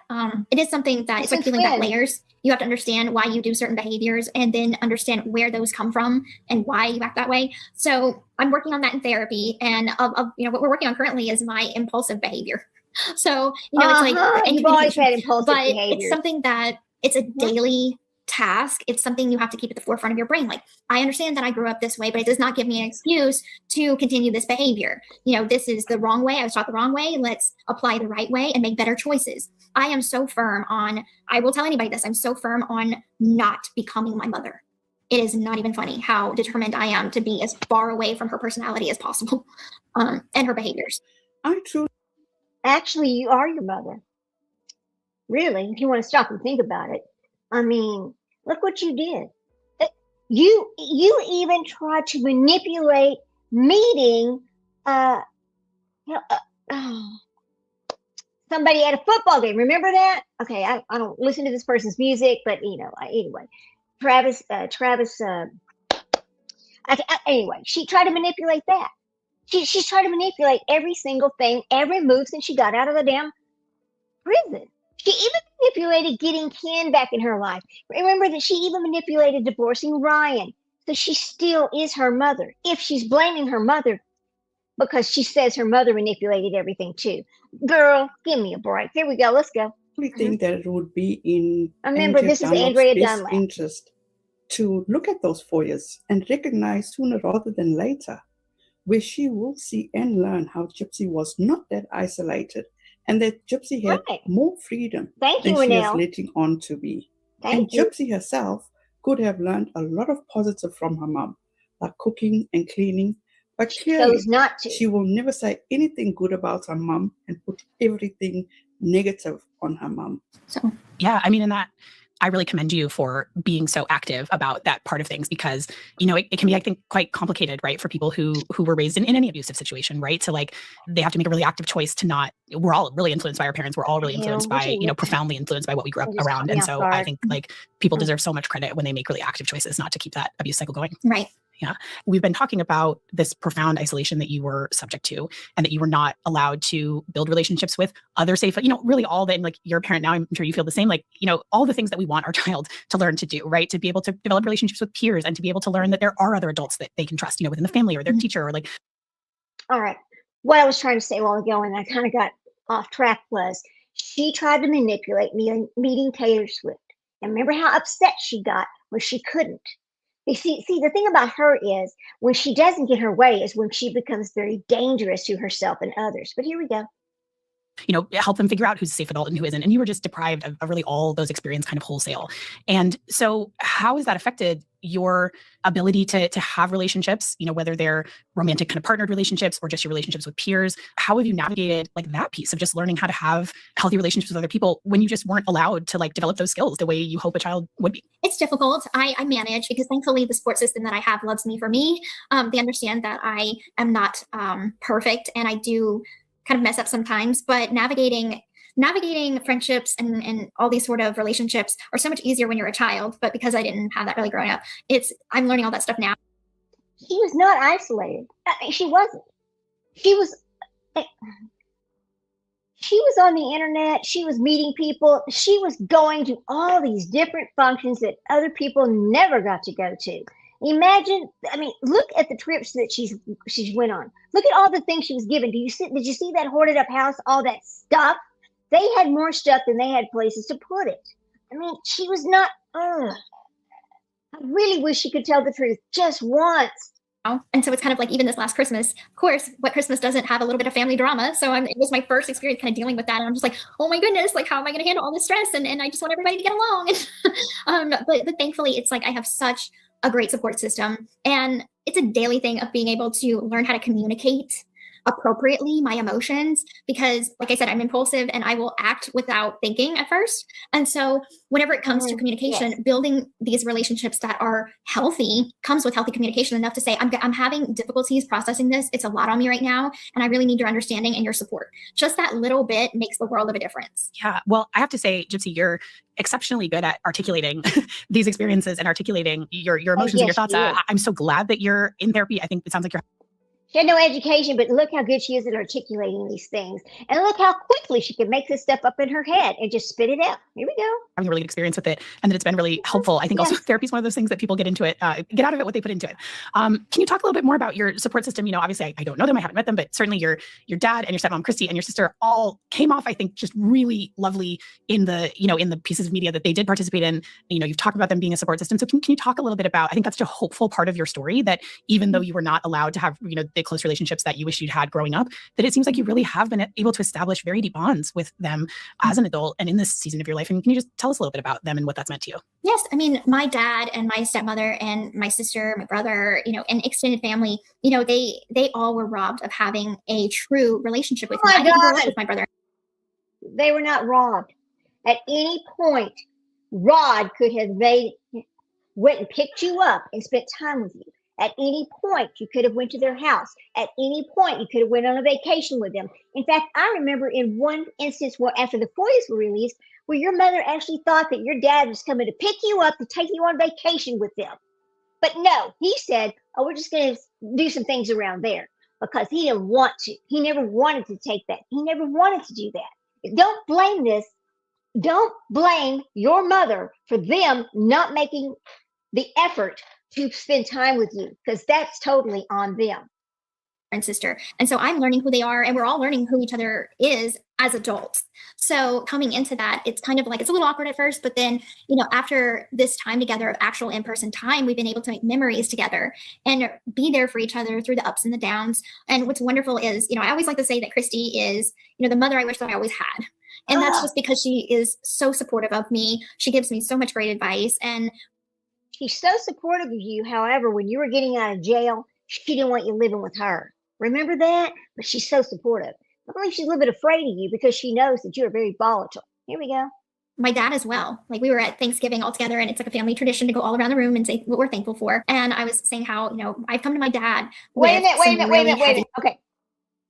It is something that it's like peeling back layers. You have to understand why you do certain behaviors and then understand where those come from and why you act that way. So I'm working on that in therapy. And what we're working on currently is my impulsive behavior. So, it's like you've always had impulsive but behavior. it's something that it's a daily task. It's something you have to keep at the forefront of your brain. Like, I understand that I grew up this way, but it does not give me an excuse to continue this behavior. This is the wrong way. I was taught the wrong way. Let's apply the right way and make better choices. I am so firm on, I will tell anybody this, I'm so firm on not becoming my mother. It is not even funny how determined I am to be as far away from her personality as possible, and her behaviors. Actually, you are your mother. Really, if you want to stop and think about it. I mean, look what you did. You even tried to manipulate meeting somebody at a football game. Remember that? Okay, I don't listen to this person's music, but anyway, Travis. Anyway, she tried to manipulate that. She's tried to manipulate every single thing, every move since she got out of the damn prison. She even manipulated getting Ken back in her life. Remember that she even manipulated divorcing Ryan. So she still is her mother. If she's blaming her mother, because she says her mother manipulated everything too. Girl, give me a break. Here we go. Let's go. I think that it would be in Remember, Andrea this is Dunlop's Andrea best Dunlap. interest to look at those foyers and recognize sooner rather than later, where she will see and learn how Gypsy was not that isolated and that Gypsy had Right. more freedom Thank you, than she was Renelle. letting on to be. Thank And you. Gypsy herself could have learned a lot of positive from her mom, like cooking and cleaning, but She clearly chose not to. she will never say anything good about her mom and put everything negative on her mom. So Yeah, I mean, and that I really commend you for being so active about that part of things, because, you know, it can be, I think, quite complicated, right, for people who were raised in any abusive situation, right? So like they have to make a really active choice to not, we're all really influenced by our parents. We're all really influenced by, you know, profoundly influenced by what we grew up That just caught around. me And off so I guard. think like people deserve so much credit when they make really active choices not to keep that abuse cycle going. right. We've been talking about this profound isolation that you were subject to, and that you were not allowed to build relationships with other safe, you know, really all that, like you're a parent now, I'm sure you feel the same, like, you know, all the things that we want our child to learn to do, right? To be able to develop relationships with peers and to be able to learn that there are other adults that they can trust, you know, within the family or their teacher or like. All right. What I was trying to say a while ago, and I kind of got off track, was she tried to manipulate me meeting Taylor Swift. And remember how upset she got when she couldn't. You see, the thing about her is when she doesn't get her way is when she becomes very dangerous to herself and others. But here we go. You know, help them figure out who's a safe adult and who isn't. And you were just deprived of really all those experiences kind of wholesale. And so how has that affected your ability to have relationships, you know, whether they're romantic kind of partnered relationships or just your relationships with peers? How have you navigated like that piece of just learning how to have healthy relationships with other people when you just weren't allowed to like develop those skills the way you hope a child would be? It's difficult. I manage because thankfully the support system that I have loves me for me. They understand that I am not perfect and I do kind of mess up sometimes, but navigating friendships and all these sort of relationships are so much easier when you're a child. But because I didn't have that really growing up, I'm learning all that stuff now. She was not isolated. She wasn't. She was on the internet. She was meeting people. She was going to all these different functions that other people never got to go to. Imagine, I mean, look at the trips that she's went on. Look at all the things she was given. Did you see that hoarded up house, all that stuff? They had more stuff than they had places to put it. I mean, she was not, I really wish she could tell the truth just once. And so it's kind of like even this last Christmas, of course, what Christmas doesn't have a little bit of family drama. So it was my first experience kind of dealing with that. And I'm just like, oh my goodness, like, how am I going to handle all this stress? And I just want everybody to get along. But thankfully, it's like I have such a great support system. And it's a daily thing of being able to learn how to communicate appropriately my emotions, because like I said, I'm impulsive and I will act without thinking at first. And so whenever it comes to communication, yes. building these relationships that are healthy comes with healthy communication enough to say, I'm having difficulties processing this. It's a lot on me right now. And I really need your understanding and your support. Just that little bit makes the world of a difference. Yeah. Well, I have to say, Gypsy, you're exceptionally good at articulating these experiences and articulating your emotions and your yes, thoughts. she is. I'm so glad that you're in therapy. I think it sounds like you're She had no education, but look how good she is at articulating these things. And look how quickly she can make this stuff up in her head and just spit it out. Here we go. having a really good experience with it, and that it's been really helpful. I think also therapy is one of those things that people get into it, get out of it what they put into it. Can you talk a little bit more about your support system? You know, obviously I don't know them, I haven't met them, but certainly your dad and your stepmom Christy and your sister all came off, I think, just really lovely in the, you know, in the pieces of media that they did participate in. You know, you've talked about them being a support system. So can you talk a little bit about, I think that's such a hopeful part of your story, that even though you were not allowed to have, you know, the close relationships that you wish you'd had growing up, that it seems like you really have been able to establish very deep bonds with them as an adult and in this season of your life. And can you just tell us a little bit about them and what that's meant to you? Yes. I mean, my dad and my stepmother and my sister, my brother, you know, and extended family, you know, they all were robbed of having a true relationship with me. I didn't grow up with my brother. They were not robbed. At any point, Rod could have went and picked you up and spent time with you. At any point, you could have went to their house. At any point, you could have went on a vacation with them. In fact, I remember in one instance where after the FOIAs were released, where your mother actually thought that your dad was coming to pick you up to take you on vacation with them. But no, he said, oh, we're just going to do some things around there, because he didn't want to. He never wanted to take that. He never wanted to do that. Don't blame this. Don't blame your mother for them not making the effort to spend time with you, because that's totally on them. and sister. And so I'm learning who they are, and we're all learning who each other is as adults. So coming into that, it's kind of like, it's a little awkward at first, but then, after this time together of actual in-person time, we've been able to make memories together and be there for each other through the ups and the downs. And what's wonderful is, I always like to say that Christy is, the mother I wish that I always had. And that's just because she is so supportive of me. She gives me so much great advice. And she's so supportive of you. However, when you were getting out of jail, she didn't want you living with her. Remember that? But she's so supportive. I believe she's a little bit afraid of you because she knows that you're very volatile. Here we go. My dad as well. Like, we were at Thanksgiving all together, and it's like a family tradition to go all around the room and say what we're thankful for. And I was saying how, I've come to my dad. Wait a minute. Okay.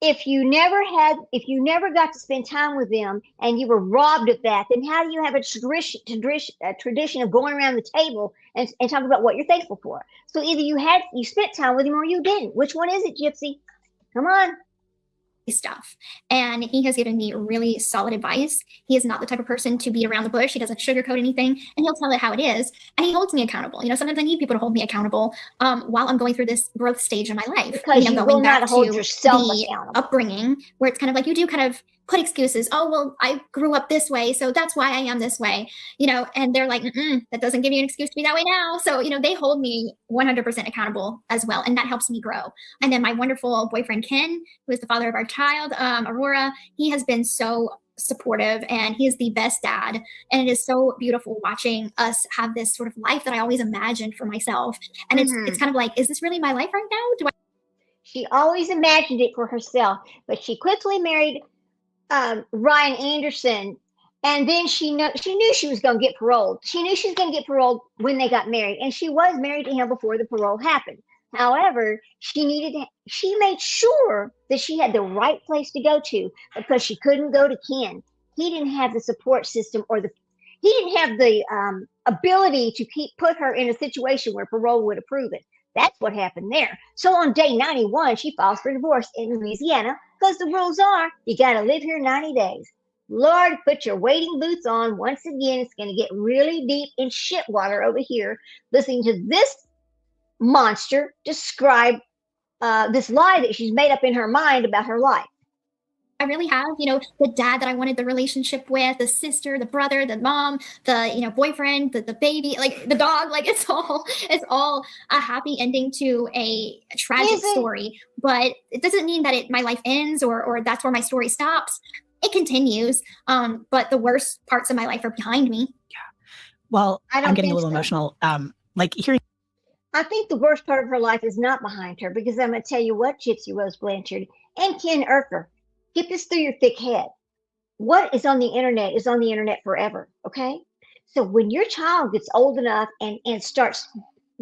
If you never got to spend time with them and you were robbed of that, then how do you have a tradition of going around the table and talking about what you're thankful for? So either you spent time with him or you didn't. Which one is it, Gypsy? Come on. Stuff. And he has given me really solid advice. He is not the type of person to beat around the bush. He doesn't sugarcoat anything, and he'll tell it how it is. And he holds me accountable. Sometimes I need people to hold me accountable while I'm going through this growth stage in my life. Because you will not hold yourself the accountable. Upbringing, where it's kind of like you do kind of put excuses. Oh, well, I grew up this way, so that's why I am this way. And they're like, that doesn't give you an excuse to be that way now. So, they hold me 100% accountable as well. And that helps me grow. And then my wonderful boyfriend, Ken, who is the father of our child, Aurora, he has been so supportive, and he is the best dad. And it is so beautiful watching us have this sort of life that I always imagined for myself. And it's kind of like, is this really my life right now? She always imagined it for herself, but she quickly married Ryan Anderson, and then she knew she was going to get paroled. She knew she was going to get paroled when they got married, and she was married to him before the parole happened. However, she made sure that she had the right place to go to, because she couldn't go to Ken. He didn't have the support system, he didn't have the ability to put her in a situation where parole would approve it. That's what happened there. So on day 91, she files for divorce in Louisiana, because the rules are you got to live here 90 days. Lord, put your wading boots on. Once again, it's going to get really deep in shit water over here, listening to this monster describe this lie that she's made up in her mind about her life. I really have, the dad that I wanted the relationship with, the sister, the brother, the mom, the, boyfriend, the baby, like the dog, like it's all a happy ending to a tragic story. But it doesn't mean that my life ends or that's where my story stops. It continues. But the worst parts of my life are behind me. Yeah. Well, I'm getting a little emotional. Hearing. I think the worst part of her life is not behind her, because I'm going to tell you what, Gypsy Rose Blanchard and Ken Urker, get this through your thick head. What is on the internet is on the internet forever, okay? So when your child gets old enough and starts,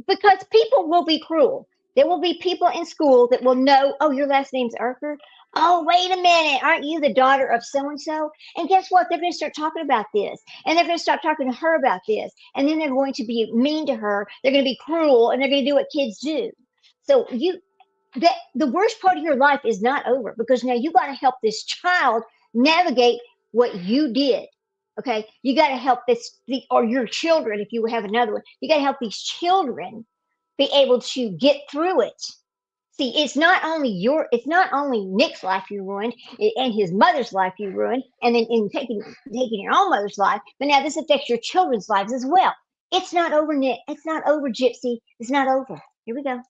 because people will be cruel. There will be people in school that will know, oh, your last name's Urker? Oh, wait a minute, aren't you the daughter of so-and-so? And guess what? They're going to start talking about this, and they're going to start talking to her about this, and then they're going to be mean to her. They're going to be cruel, and they're going to do what kids do. So the worst part of your life is not over, because now you got to help this child navigate what you did. Okay, you got to help or your children, if you have another one, you got to help these children be able to get through it. See, it's not only Nick's life you ruined, and his mother's life you ruined, and then in taking your own mother's life, but now this affects your children's lives as well. It's not over, Nick. It's not over, Gypsy. It's not over. Here we go.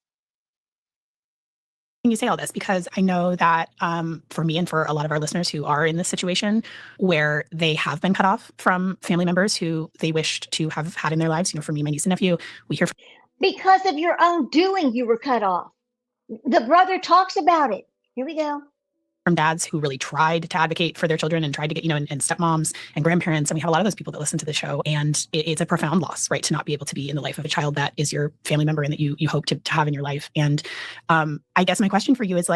You say all this because I know that for me and for a lot of our listeners who are in this situation where they have been cut off from family members who they wished to have had in their lives, for me, my niece and nephew, we hear because of your own doing, you were cut off. The brother talks about it. Here we go. From dads who really tried to advocate for their children and tried to get, and stepmoms and grandparents. And we have a lot of those people that listen to the show. And it's a profound loss, right? To not be able to be in the life of a child that is your family member and that you hope to have in your life. And I guess my question for you is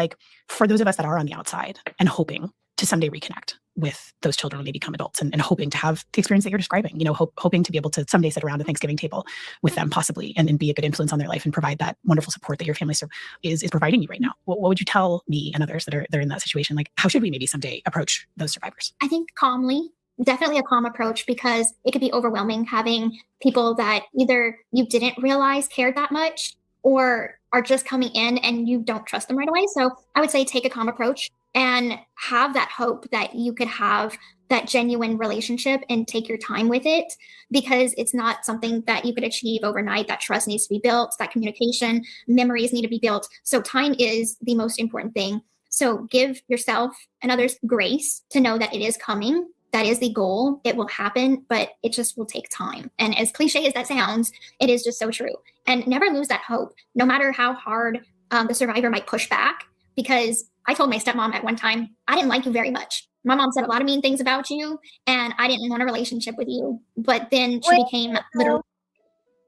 for those of us that are on the outside and hoping to someday reconnect with those children when they become adults and hoping to have the experience that you're describing, hoping to be able to someday sit around a Thanksgiving table with them possibly and be a good influence on their life and provide that wonderful support that your family is providing you right now. What would you tell me and others that are in that situation? How should we maybe someday approach those survivors? I think calmly, definitely a calm approach, because it could be overwhelming having people that either you didn't realize cared that much, or are just coming in and you don't trust them right away. So I would say take a calm approach and have that hope that you could have that genuine relationship and take your time with it, because it's not something that you could achieve overnight. That trust needs to be built, that communication, memories need to be built. So time is the most important thing. So give yourself and others grace to know that it is coming. That is the goal. It will happen, but it just will take time. And as cliche as that sounds, it is just so true. And never lose that hope, no matter how hard the survivor might push back. Because I told my stepmom at one time, I didn't like you very much. My mom said a lot of mean things about you, and I didn't want a relationship with you. But then she became literally.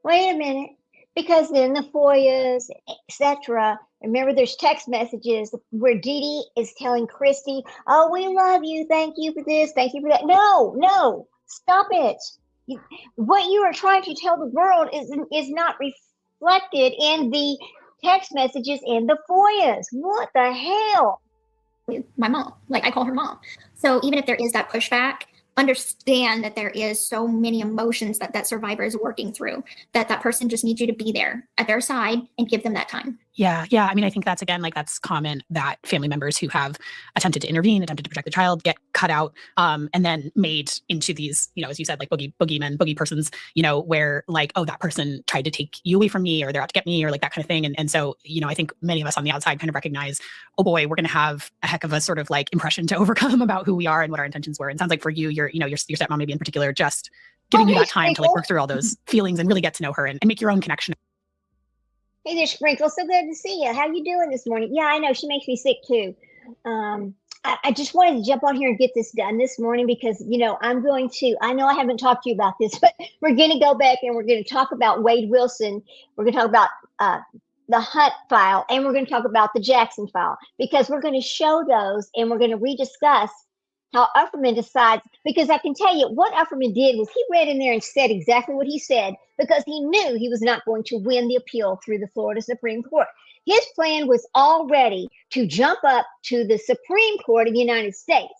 Wait a minute, because then the FOIAs, etc. Remember, there's text messages where Dee Dee is telling Christy, "Oh, we love you. Thank you for this. Thank you for that." No, stop it. What you are trying to tell the world is not reflected in the text messages in the FOIAs. What the hell? My mom, like I call her mom. So even if there is that pushback, understand that there is so many emotions that survivor is working through, that person just needs you to be there at their side and give them that time. Yeah. I mean, I think that's, again, like that's common that family members who have attempted to intervene, attempted to protect the child, get cut out, and then made into these, as you said, like boogeymen, boogie persons, where like, oh, that person tried to take you away from me, or they're out to get me, or like that kind of thing. And so, I think many of us on the outside kind of recognize, oh boy, we're going to have a heck of a sort of like impression to overcome about who we are and what our intentions were. And it sounds like for you, your stepmom maybe in particular, just giving you that time to like work through all those feelings and really get to know her and make your own connection. Hey there, Sprinkle. So good to see you. How you doing this morning? Yeah, I know. She makes me sick too. I just wanted to jump on here and get this done this morning because, I know I haven't talked to you about this, but we're going to go back and we're going to talk about Wade Wilson. We're going to talk about the Hunt file, and we're going to talk about the Jackson file, because we're going to show those and we're going to rediscuss how Ufferman decides, because I can tell you what Ufferman did was he read in there and said exactly what he said, because he knew he was not going to win the appeal through the Florida Supreme Court. His plan was already to jump up to the Supreme Court of the United States,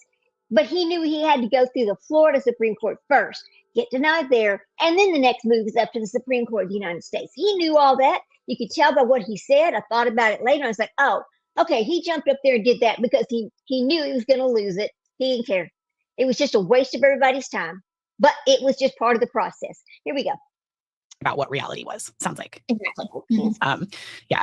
but he knew he had to go through the Florida Supreme Court first, get denied there, and then the next move is up to the Supreme Court of the United States. He knew all that. You could tell by what he said. I thought about it later. I was like, oh, okay, he jumped up there and did that because he knew he was going to lose it. He didn't care. It was just a waste of everybody's time, but it was just part of the process. Here we go. About what reality was, sounds like. Exactly.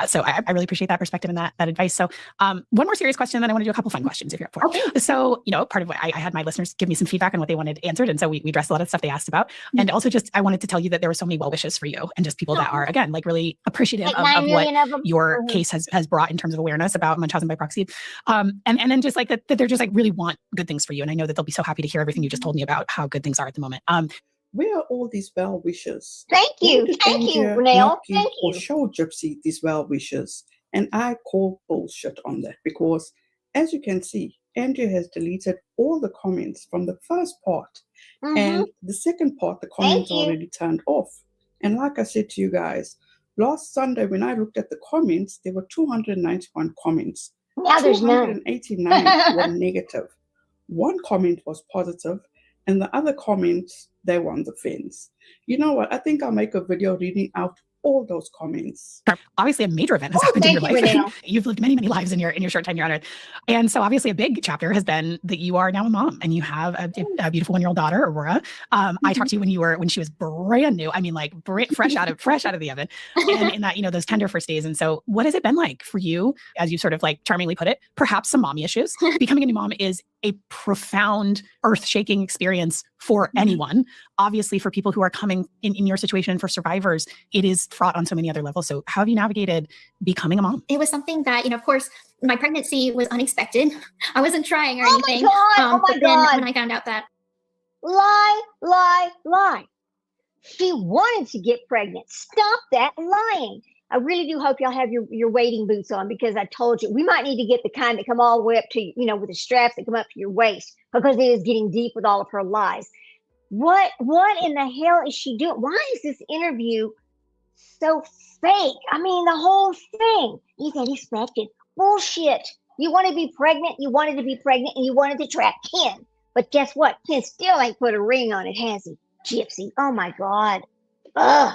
So I really appreciate that perspective and that advice. So one more serious question, then I want to do a couple fun questions if you're up for it. Okay. So, part of what I had my listeners give me some feedback on what they wanted answered. And so we addressed a lot of stuff they asked about. And also just, I wanted to tell you that there were so many well wishes for you and just people that are, again, like really appreciative of what your case has brought in terms of awareness about Munchausen by proxy. And then just like that they're just like really want good things for you. And I know that they'll be so happy to hear everything you just told me about how good things are at the moment. Where are all these well wishes? Thank you, Renelle. Thank you. Or show Gypsy these well wishes, and I call bullshit on that, because, as you can see, Andrea has deleted all the comments from the first part, and the second part, the comments are already turned off. And like I said to you guys, last Sunday when I looked at the comments, there were 291 comments. Now there's none. 289 were negative. One comment was positive, and the other comments, they were on the fence. You know what? I think I'll make a video reading out all those comments. Obviously, a major event has happened in your life. You've lived many, many lives in your short time you're on Earth. And so obviously a big chapter has been that you are now a mom and you have a beautiful 1-year-old daughter, Aurora. I talked to you when she was brand new. I mean, like fresh out of the oven, and in that, those tender first days. And so what has it been like for you, as you sort of like charmingly put it, perhaps some mommy issues? Becoming a new mom is a profound, earth-shaking experience for anyone. Obviously, for people who are coming in your situation, for survivors, it is fraught on so many other levels. So how have you navigated becoming a mom? It was something that, of course, my pregnancy was unexpected. I wasn't trying or anything. Oh my God. Then when I found out that. Lie. She wanted to get pregnant. Stop that lying. I really do hope y'all have your wading boots on, because I told you we might need to get the kind that come all the way up to, with the straps that come up to your waist, because it is getting deep with all of her lies. What in the hell is she doing? Why is this interview so fake? I mean, the whole thing. You said expected. Bullshit. You want to be pregnant, you wanted to be pregnant, and you wanted to trap Ken. But guess what? Ken still ain't put a ring on it, has he? Gypsy. Oh my God. Ugh.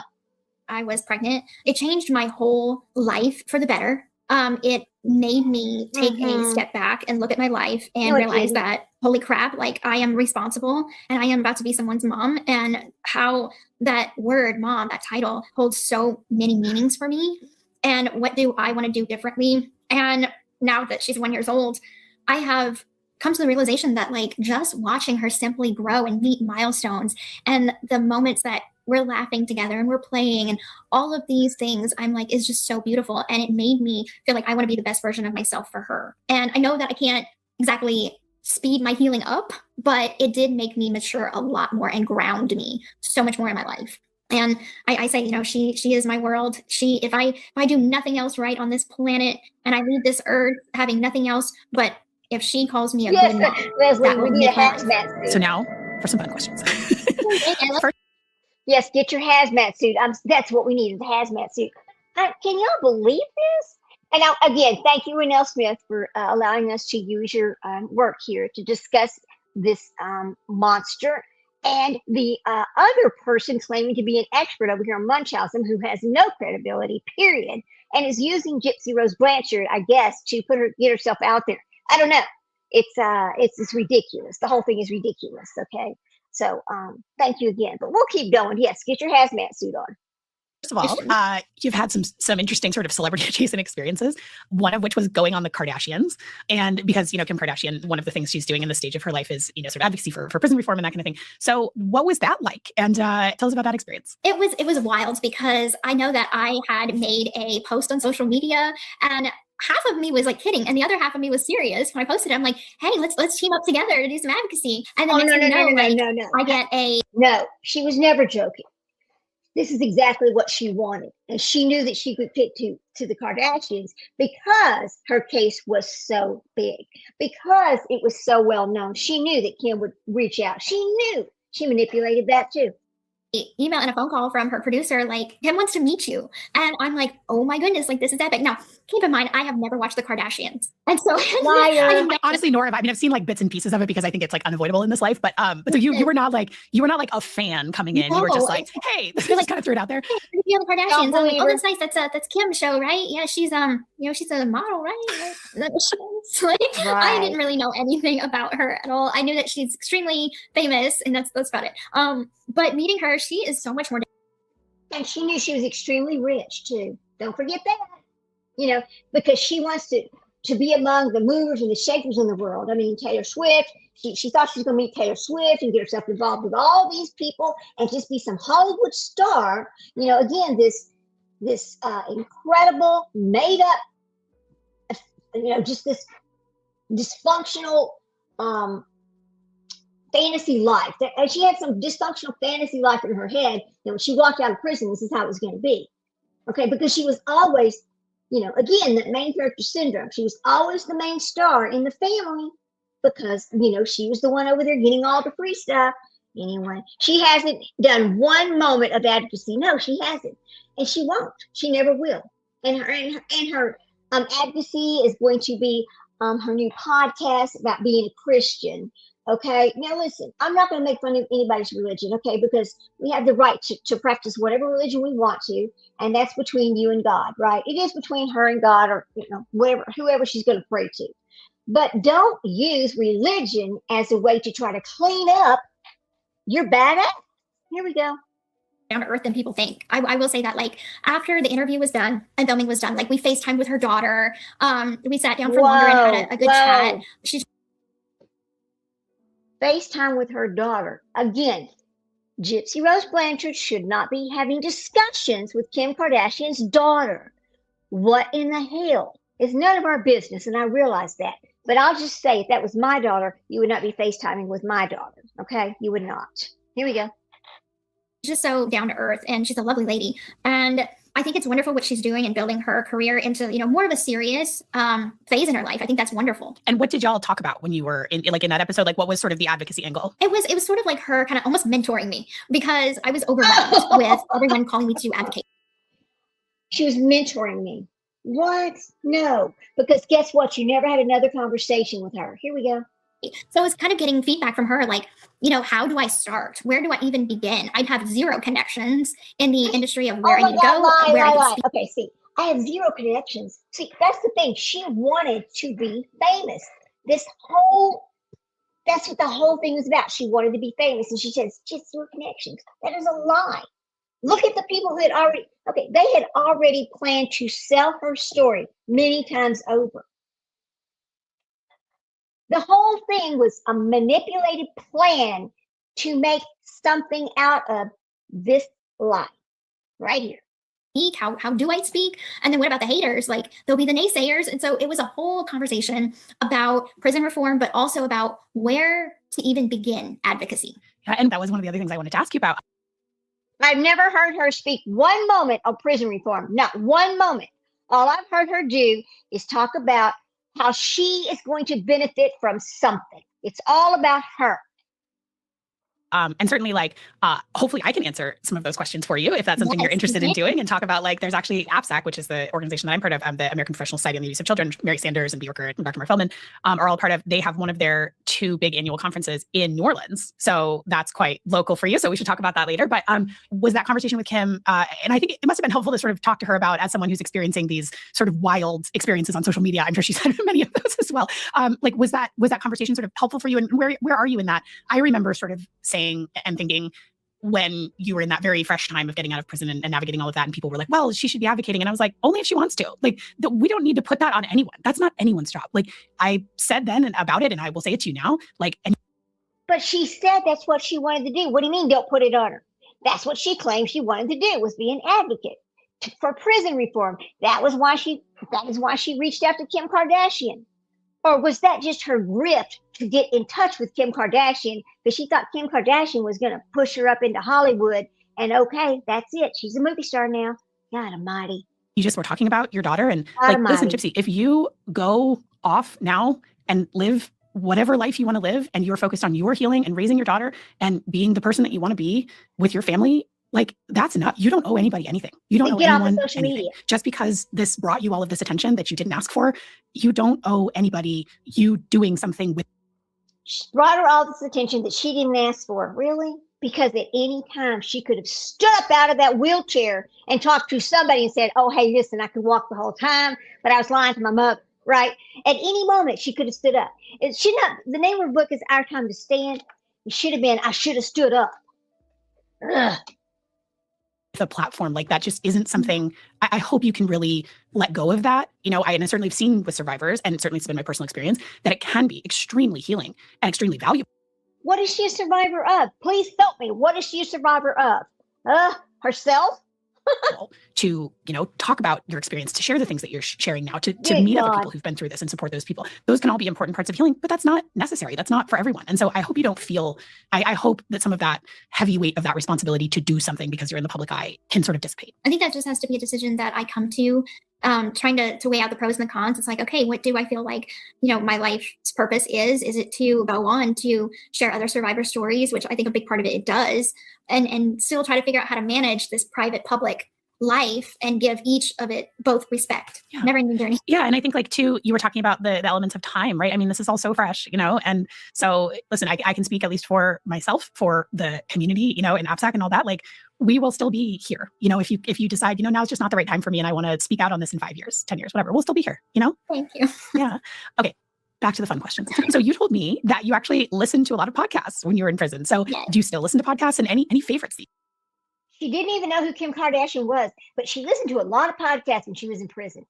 I was pregnant, it changed my whole life for the better. It made me take a step back and look at my life and No, it realize didn't. that, holy crap, like I am responsible and I am about to be someone's mom, and how that word mom, that title, holds so many meanings for me. And what do I want to do differently? And now that she's 1 year old, I have come to the realization that like just watching her simply grow and meet milestones, and the moments that we're laughing together and we're playing and all of these things, I'm like, is just so beautiful. And it made me feel like I want to be the best version of myself for her. And I know that I can't exactly speed my healing up, but it did make me mature a lot more and ground me so much more in my life. And I say, you know, she is my world. If I do nothing else right on this planet and I leave this earth having nothing else, but if she calls me a Yes, good mom, Leslie, that we will need a make my life. hazmat suit. So now for some fun questions. Yes, get your hazmat suit. That's what we need, is a hazmat suit. Can y'all believe this? And now, again, thank you, Renelle Smith, for allowing us to use your work here to discuss this monster. And the other person claiming to be an expert over here on Munchausen, who has no credibility, period, and is using Gypsy Rose Blanchard, I guess, to get herself out there. I don't know. It's ridiculous. The whole thing is ridiculous. Okay. So thank you again, but we'll keep going. Yes, get your hazmat suit on. First of all, you've had some interesting sort of celebrity adjacent experiences, one of which was going on the Kardashians. And because, you know, Kim Kardashian, one of the things she's doing in the stage of her life is, you know, sort of advocacy for prison reform and that kind of thing. So what was that like? And tell us about that experience. It was wild, because I know that I had made a post on social media, and half of me was like kidding, and the other half of me was serious. When I posted it, I'm like, hey, let's team up together to do some advocacy. And then no. I get a No, she was never joking. This is exactly what she wanted. And she knew that she could fit to the Kardashians because her case was so big, because it was so well known. She knew that Kim would reach out. She knew. She manipulated that too. email and a phone call from her producer, like, Kim wants to meet you. And I'm like, oh my goodness, like, this is epic. Now, keep in mind, I have never watched the Kardashians. And so honestly, Nora, I mean, I've seen like bits and pieces of it because I think it's like unavoidable in this life. But so you were not like a fan coming in. You were just like, hey, just like, kind of threw it out there. Hey, the Kardashians. I'm like, oh, that's nice. That's Kim's show, right? Yeah, she's she's a model, right? Like, I didn't really know anything about her at all. I knew that she's extremely famous, and that's about it. But meeting her, she is so much more. And she knew she was extremely rich too. Don't forget that. Because she wants to be among the movers and the shakers in the world. I mean, Taylor Swift, she thought she was going to meet Taylor Swift and get herself involved with all these people and just be some Hollywood star. Again, this incredible, made up, just this dysfunctional fantasy life. And she had some dysfunctional fantasy life in her head that when she walked out of prison, this is how it was going to be. Okay, because she was always, again, that main character syndrome. She was always the main star in the family because, she was the one over there getting all the free stuff. Anyway, she hasn't done one moment of advocacy. No, she hasn't. And she won't. She never will. And her advocacy is going to be her new podcast about being a Christian. Okay, now listen, I'm not going to make fun of anybody's religion, okay, because we have the right to practice whatever religion we want to, and that's between you and God, right? It is between her and God, or whoever she's going to pray to. But don't use religion as a way to try to clean up your bad act. Here we go. Down to earth than people think. I will say that, like, after the interview was done and filming was done, like, we FaceTimed with her daughter. We sat down for longer and had a good chat. She's FaceTime with her daughter. Again, Gypsy Rose Blanchard should not be having discussions with Kim Kardashian's daughter. What in the hell? It's none of our business, and I realize that. But I'll just say, if that was my daughter, you would not be FaceTiming with my daughter, okay? You would not. Here we go. Just so down to earth, and she's a lovely lady. And I think it's wonderful what she's doing and building her career into, more of a serious phase in her life. I think that's wonderful. And what did y'all talk about when you were in that episode? Like, what was sort of the advocacy angle? It was sort of like her kind of almost mentoring me, because I was overwhelmed with everyone calling me to advocate. She was mentoring me. What? No, because guess what? You never had another conversation with her. Here we go. So it's kind of getting feedback from her, like, how do I start? Where do I even begin? I'd have zero connections in the industry of where I need to go, where I can speak. Okay, see, I have zero connections. See, that's the thing. She wanted to be famous. That's what the whole thing was about. She wanted to be famous, and she says, just zero connections. That is a lie. Look at the people who they had already planned to sell her story many times over. The whole thing was a manipulated plan to make something out of this lie right here. How do I speak? And then what about the haters? Like, there'll be the naysayers. And so it was a whole conversation about prison reform, but also about where to even begin advocacy. Yeah, and that was one of the other things I wanted to ask you about. I've never heard her speak one moment on prison reform, not one moment. All I've heard her do is talk about how she is going to benefit from something. It's all about her. And certainly, hopefully I can answer some of those questions for you if that's something you're interested in doing, and talk about, there's actually APSAC, which is the organization that I'm part of, the American Professional Society on the Abuse of Children. Mary Sanders and Bjorker and Dr. Mark Feldman are all part of. They have one of their 2 big annual conferences in New Orleans. So that's quite local for you. So we should talk about that later. But was that conversation with Kim, and I think it must have been helpful to sort of talk to her about, as someone who's experiencing these sort of wild experiences on social media. I'm sure she's had many of those as well. Was that conversation sort of helpful for you? And where are you in that? I remember sort of saying and thinking, when you were in that very fresh time of getting out of prison and navigating all of that, and people were like, well, she should be advocating. And I was like, only if she wants to. We don't need to put that on anyone. That's not anyone's job. I said then about it, and I will say it to you now. But she said that's what she wanted to do. What do you mean don't put it on her? That's what she claimed she wanted to do, was be an advocate for prison reform. That is why she reached out to Kim Kardashian. Or was that just her grift to get in touch with Kim Kardashian, because she thought Kim Kardashian was going to push her up into Hollywood, and okay, that's it. She's a movie star now. God almighty. You just were talking about your daughter, and listen, Gypsy, if you go off now and live whatever life you want to live, and you're focused on your healing and raising your daughter and being the person that you want to be with your family, that's enough. You don't owe anybody anything. You don't owe anyone anything. Media. Just because this brought you all of this attention that you didn't ask for, you don't owe anybody you doing something with. She brought her all this attention that she didn't ask for. Really? Because at any time she could have stood up out of that wheelchair and talked to somebody and said, oh, hey, listen, I could walk the whole time, but I was lying to my mother, right? At any moment she could have stood up. The name of her book is Our Time to Stand. It should have been, I should have stood up. Ugh. A platform like that just isn't something. I hope you can really let go of that. I certainly have seen with survivors, and certainly it's been my personal experience, that it can be extremely healing and extremely valuable. What is she a survivor of? Please help me. What is she a survivor of? Herself? To talk about your experience, to share the things that you're sharing now, to meet other people who've been through this and support those people. Those can all be important parts of healing, but that's not necessary. That's not for everyone. And so I hope you don't feel, I hope that some of that heavy weight of that responsibility to do something because you're in the public eye can sort of dissipate. I think that just has to be a decision that I come to, trying to weigh out the pros and the cons. It's like, okay, what do I feel like, my life's purpose is? Is it to go on to share other survivor stories, which I think a big part of it does, and still try to figure out how to manage this private public life and give each of it both respect. Yeah. Never ending journey. Yeah. And I think too, you were talking about the elements of time, right? I mean, this is all so fresh, and so listen, I can speak at least for myself, for the community, and APSAC and all that. We will still be here. If you decide, now it's just not the right time for me and I want to speak out on this in 5 years, 10 years, whatever, we'll still be here, Thank you. Yeah. Okay. Back to the fun questions. So you told me that you actually listened to a lot of podcasts when you were in prison. So Yes. Do you still listen to podcasts, and any favorites? She didn't even know who Kim Kardashian was, but she listened to a lot of podcasts when she was in prison.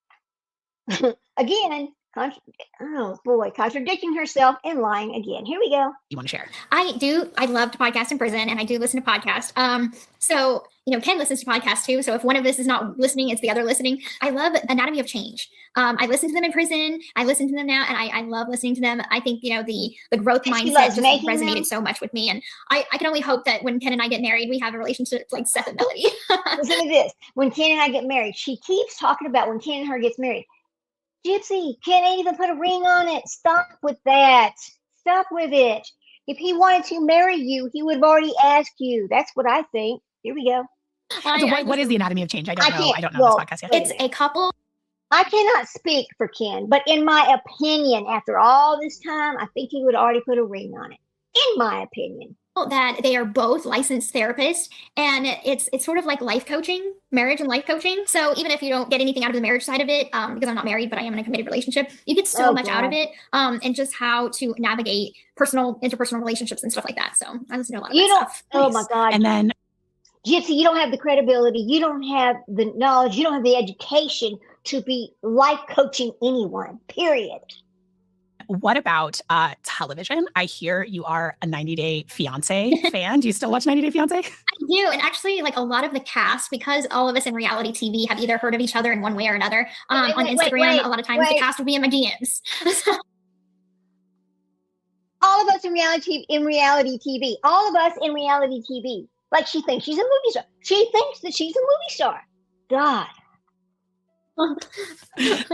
Again, contradicting herself and lying again. Here we go. You want to share? I love to podcast in prison, and I do listen to podcasts. So, Ken listens to podcasts too. So if one of us is not listening, it's the other listening. I love Anatomy of Change. I listen to them in prison. I listen to them now, and I love listening to them. I think, the growth mindset just resonated so much with me. And I can only hope that when Ken and I get married, we have a relationship like Seth and Melody. Listen to this. When Ken and I get married, she keeps talking about when Ken and her gets married. Gypsy, Ken ain't even put a ring on it. Stop with that. Stop with it. If he wanted to marry you, he would have already asked you. That's what I think. Here we go. So what is the Anatomy of Change? I don't know. I don't know this podcast yet. It's a couple I cannot speak for Ken, but in my opinion, after all this time, I think he would already put a ring on it. In my opinion. That they are both licensed therapists, and it's sort of like life coaching, marriage and life coaching. So even if you don't get anything out of the marriage side of it, because I'm not married, but I am in a committed relationship, you get so much out of it, and just how to navigate interpersonal relationships and stuff like that. So I listen to a lot of that stuff. Oh my God. And then Gypsy, you don't have the credibility, you don't have the knowledge, you don't have the education to be life coaching anyone, period. what about television? I hear you are a 90 Day Fiance fan. Do you still watch 90 Day Fiance? I do. And actually, like a lot of the cast, because all of us in reality TV have either heard of each other in one way or another on Instagram, a lot of times the cast will be in my DMs. All of us in reality TV. All of us in reality TV. Like she thinks she's a movie star. She thinks that she's a movie star. God.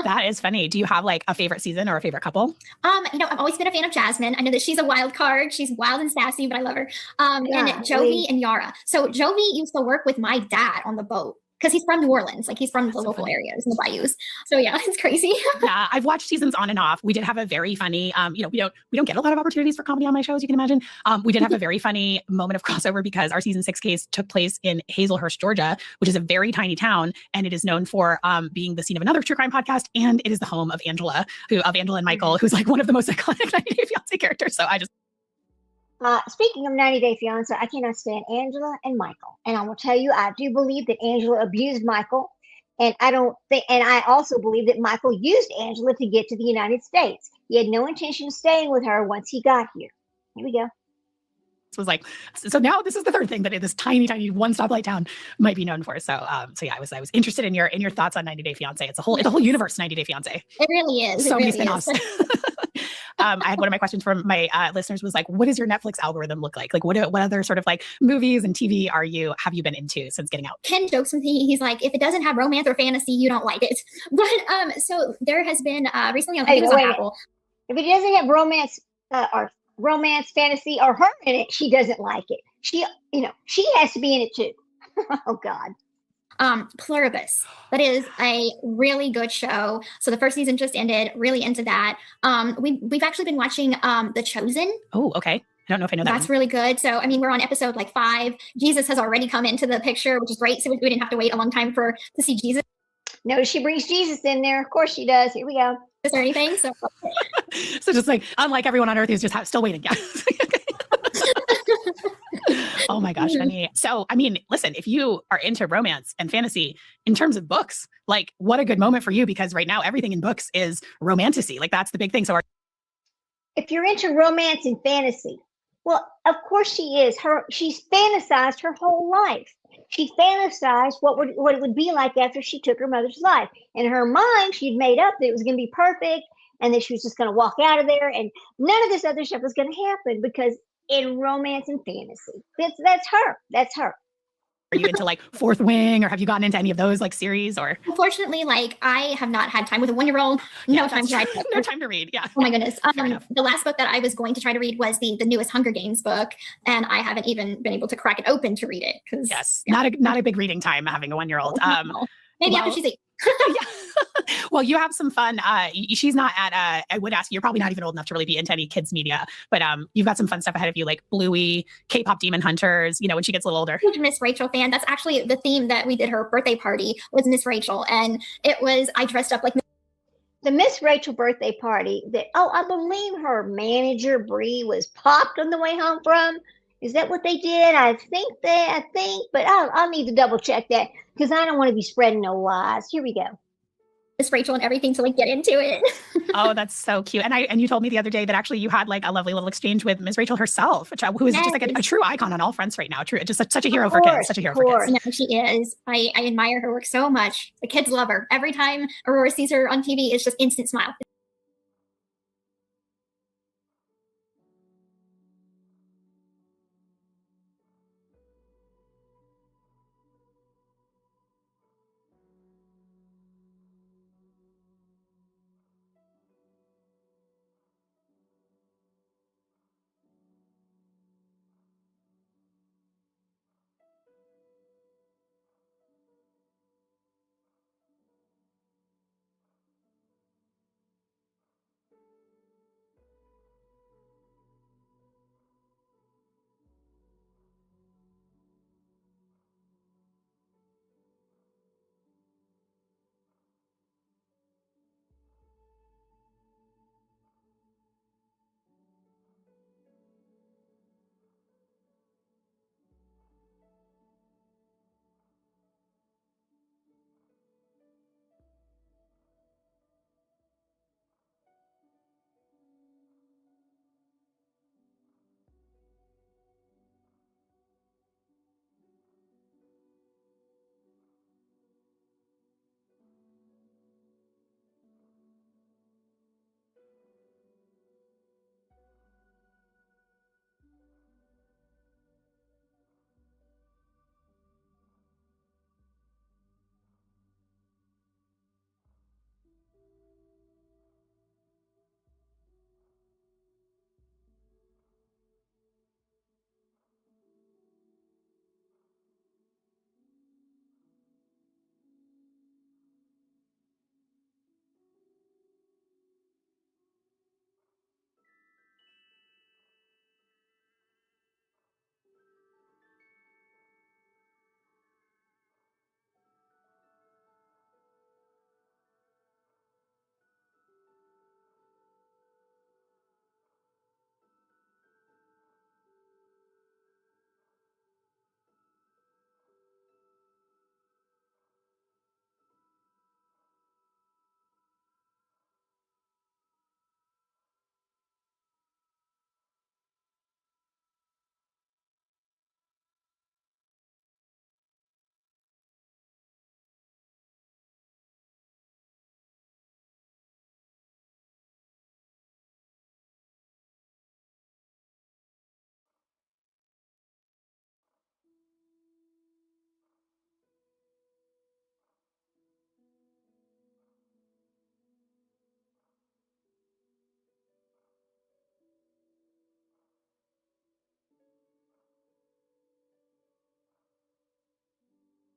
That is funny. Do you have like a favorite season or a favorite couple? I've always been a fan of Jasmine. I know that she's a wild card. She's wild and sassy, but I love her. And Jovi and Yara. So Jovi used to work with my dad on the boat because he's from New Orleans. Like he's from the local areas in the bayous. So yeah, it's crazy. Yeah, I've watched seasons on and off. We did have a very funny, we don't get a lot of opportunities for comedy on my shows, you can imagine. We did have a very funny moment of crossover because our season 6 case took place in Hazelhurst, Georgia, which is a very tiny town, and it is known for being the scene of another true crime podcast, and it is the home of Angela and Michael, who's like one of the most iconic 90 Day Fiance characters. So I just. Speaking of 90 Day Fiance, I cannot stand Angela and Michael. And I will tell you, I do believe that Angela abused Michael. And I also believe that Michael used Angela to get to the United States. He had no intention of staying with her once he got here. Here we go. Was like, so now this is the third thing that this tiny one stoplight town might be known for. So yeah, I was interested in your thoughts on 90 Day Fiance. It's a whole universe, 90 Day Fiance. It really is. So many spinoffs. I had one of my questions from my listeners was like, what does your Netflix algorithm look like? Like what other sort of like movies and TV have you been into since getting out? Ken jokes with me. He's like, if it doesn't have romance or fantasy, you don't like it. But so there has been recently on Apple. If it doesn't have romance, fantasy, or her in it, she doesn't like it. She has to be in it too. Oh God. Pluribus. That is a really good show. So the first season just ended. Really into that. We've actually been watching The Chosen. Oh, okay. I don't know if I know that. That's really good. So I mean, we're on episode like 5. Jesus has already come into the picture, which is great. So we didn't have to wait a long time to see Jesus. No, she brings Jesus in there. Of course she does. Here we go. Is there anything? So just like unlike everyone on earth who's just still waiting. Yeah. Oh my gosh, honey. So, I mean, listen, if you are into romance and fantasy in terms of books, like what a good moment for you, because right now everything in books is romantasy. Like that's the big thing. So if you're into romance and fantasy, well, of course she is. She's fantasized her whole life. She fantasized what it would be like after she took her mother's life. In her mind, she'd made up that it was going to be perfect and that she was just going to walk out of there and none of this other stuff was going to happen because in romance and fantasy, that's her. That's her. Are you into like Fourth Wing, or have you gotten into any of those like series? Or unfortunately, like I have not had time with a 1-year-old. No time to read. No time to read. Yeah. Oh my goodness. The last book that I was going to try to read was the newest Hunger Games book, and I haven't even been able to crack it open to read it because not a big reading time having a 1-year-old. Maybe after she's 8. Yeah. Well, you have some fun. She's not at, I would ask, you're probably not even old enough to really be into any kids media, but you've got some fun stuff ahead of you, like Bluey, K-pop Demon Hunters, when she gets a little older. Huge Miss Rachel fan. That's actually the theme that we did her birthday party was Miss Rachel. And I dressed up like the Miss Rachel birthday party that, I believe her manager, Bree, was popped on the way home from. Is that what they did? I think, but I'll need to double check that because I don't want to be spreading no lies. Here we go. Miss Rachel and everything to like get into it. Oh, that's so cute. And you told me the other day that actually you had like a lovely little exchange with Miss Rachel herself, who is just like a true icon on all fronts right now. True, just such a hero for kids. Such a hero for kids. No, she is. I admire her work so much. The kids love her. Every time Aurora sees her on TV, it's just instant smile.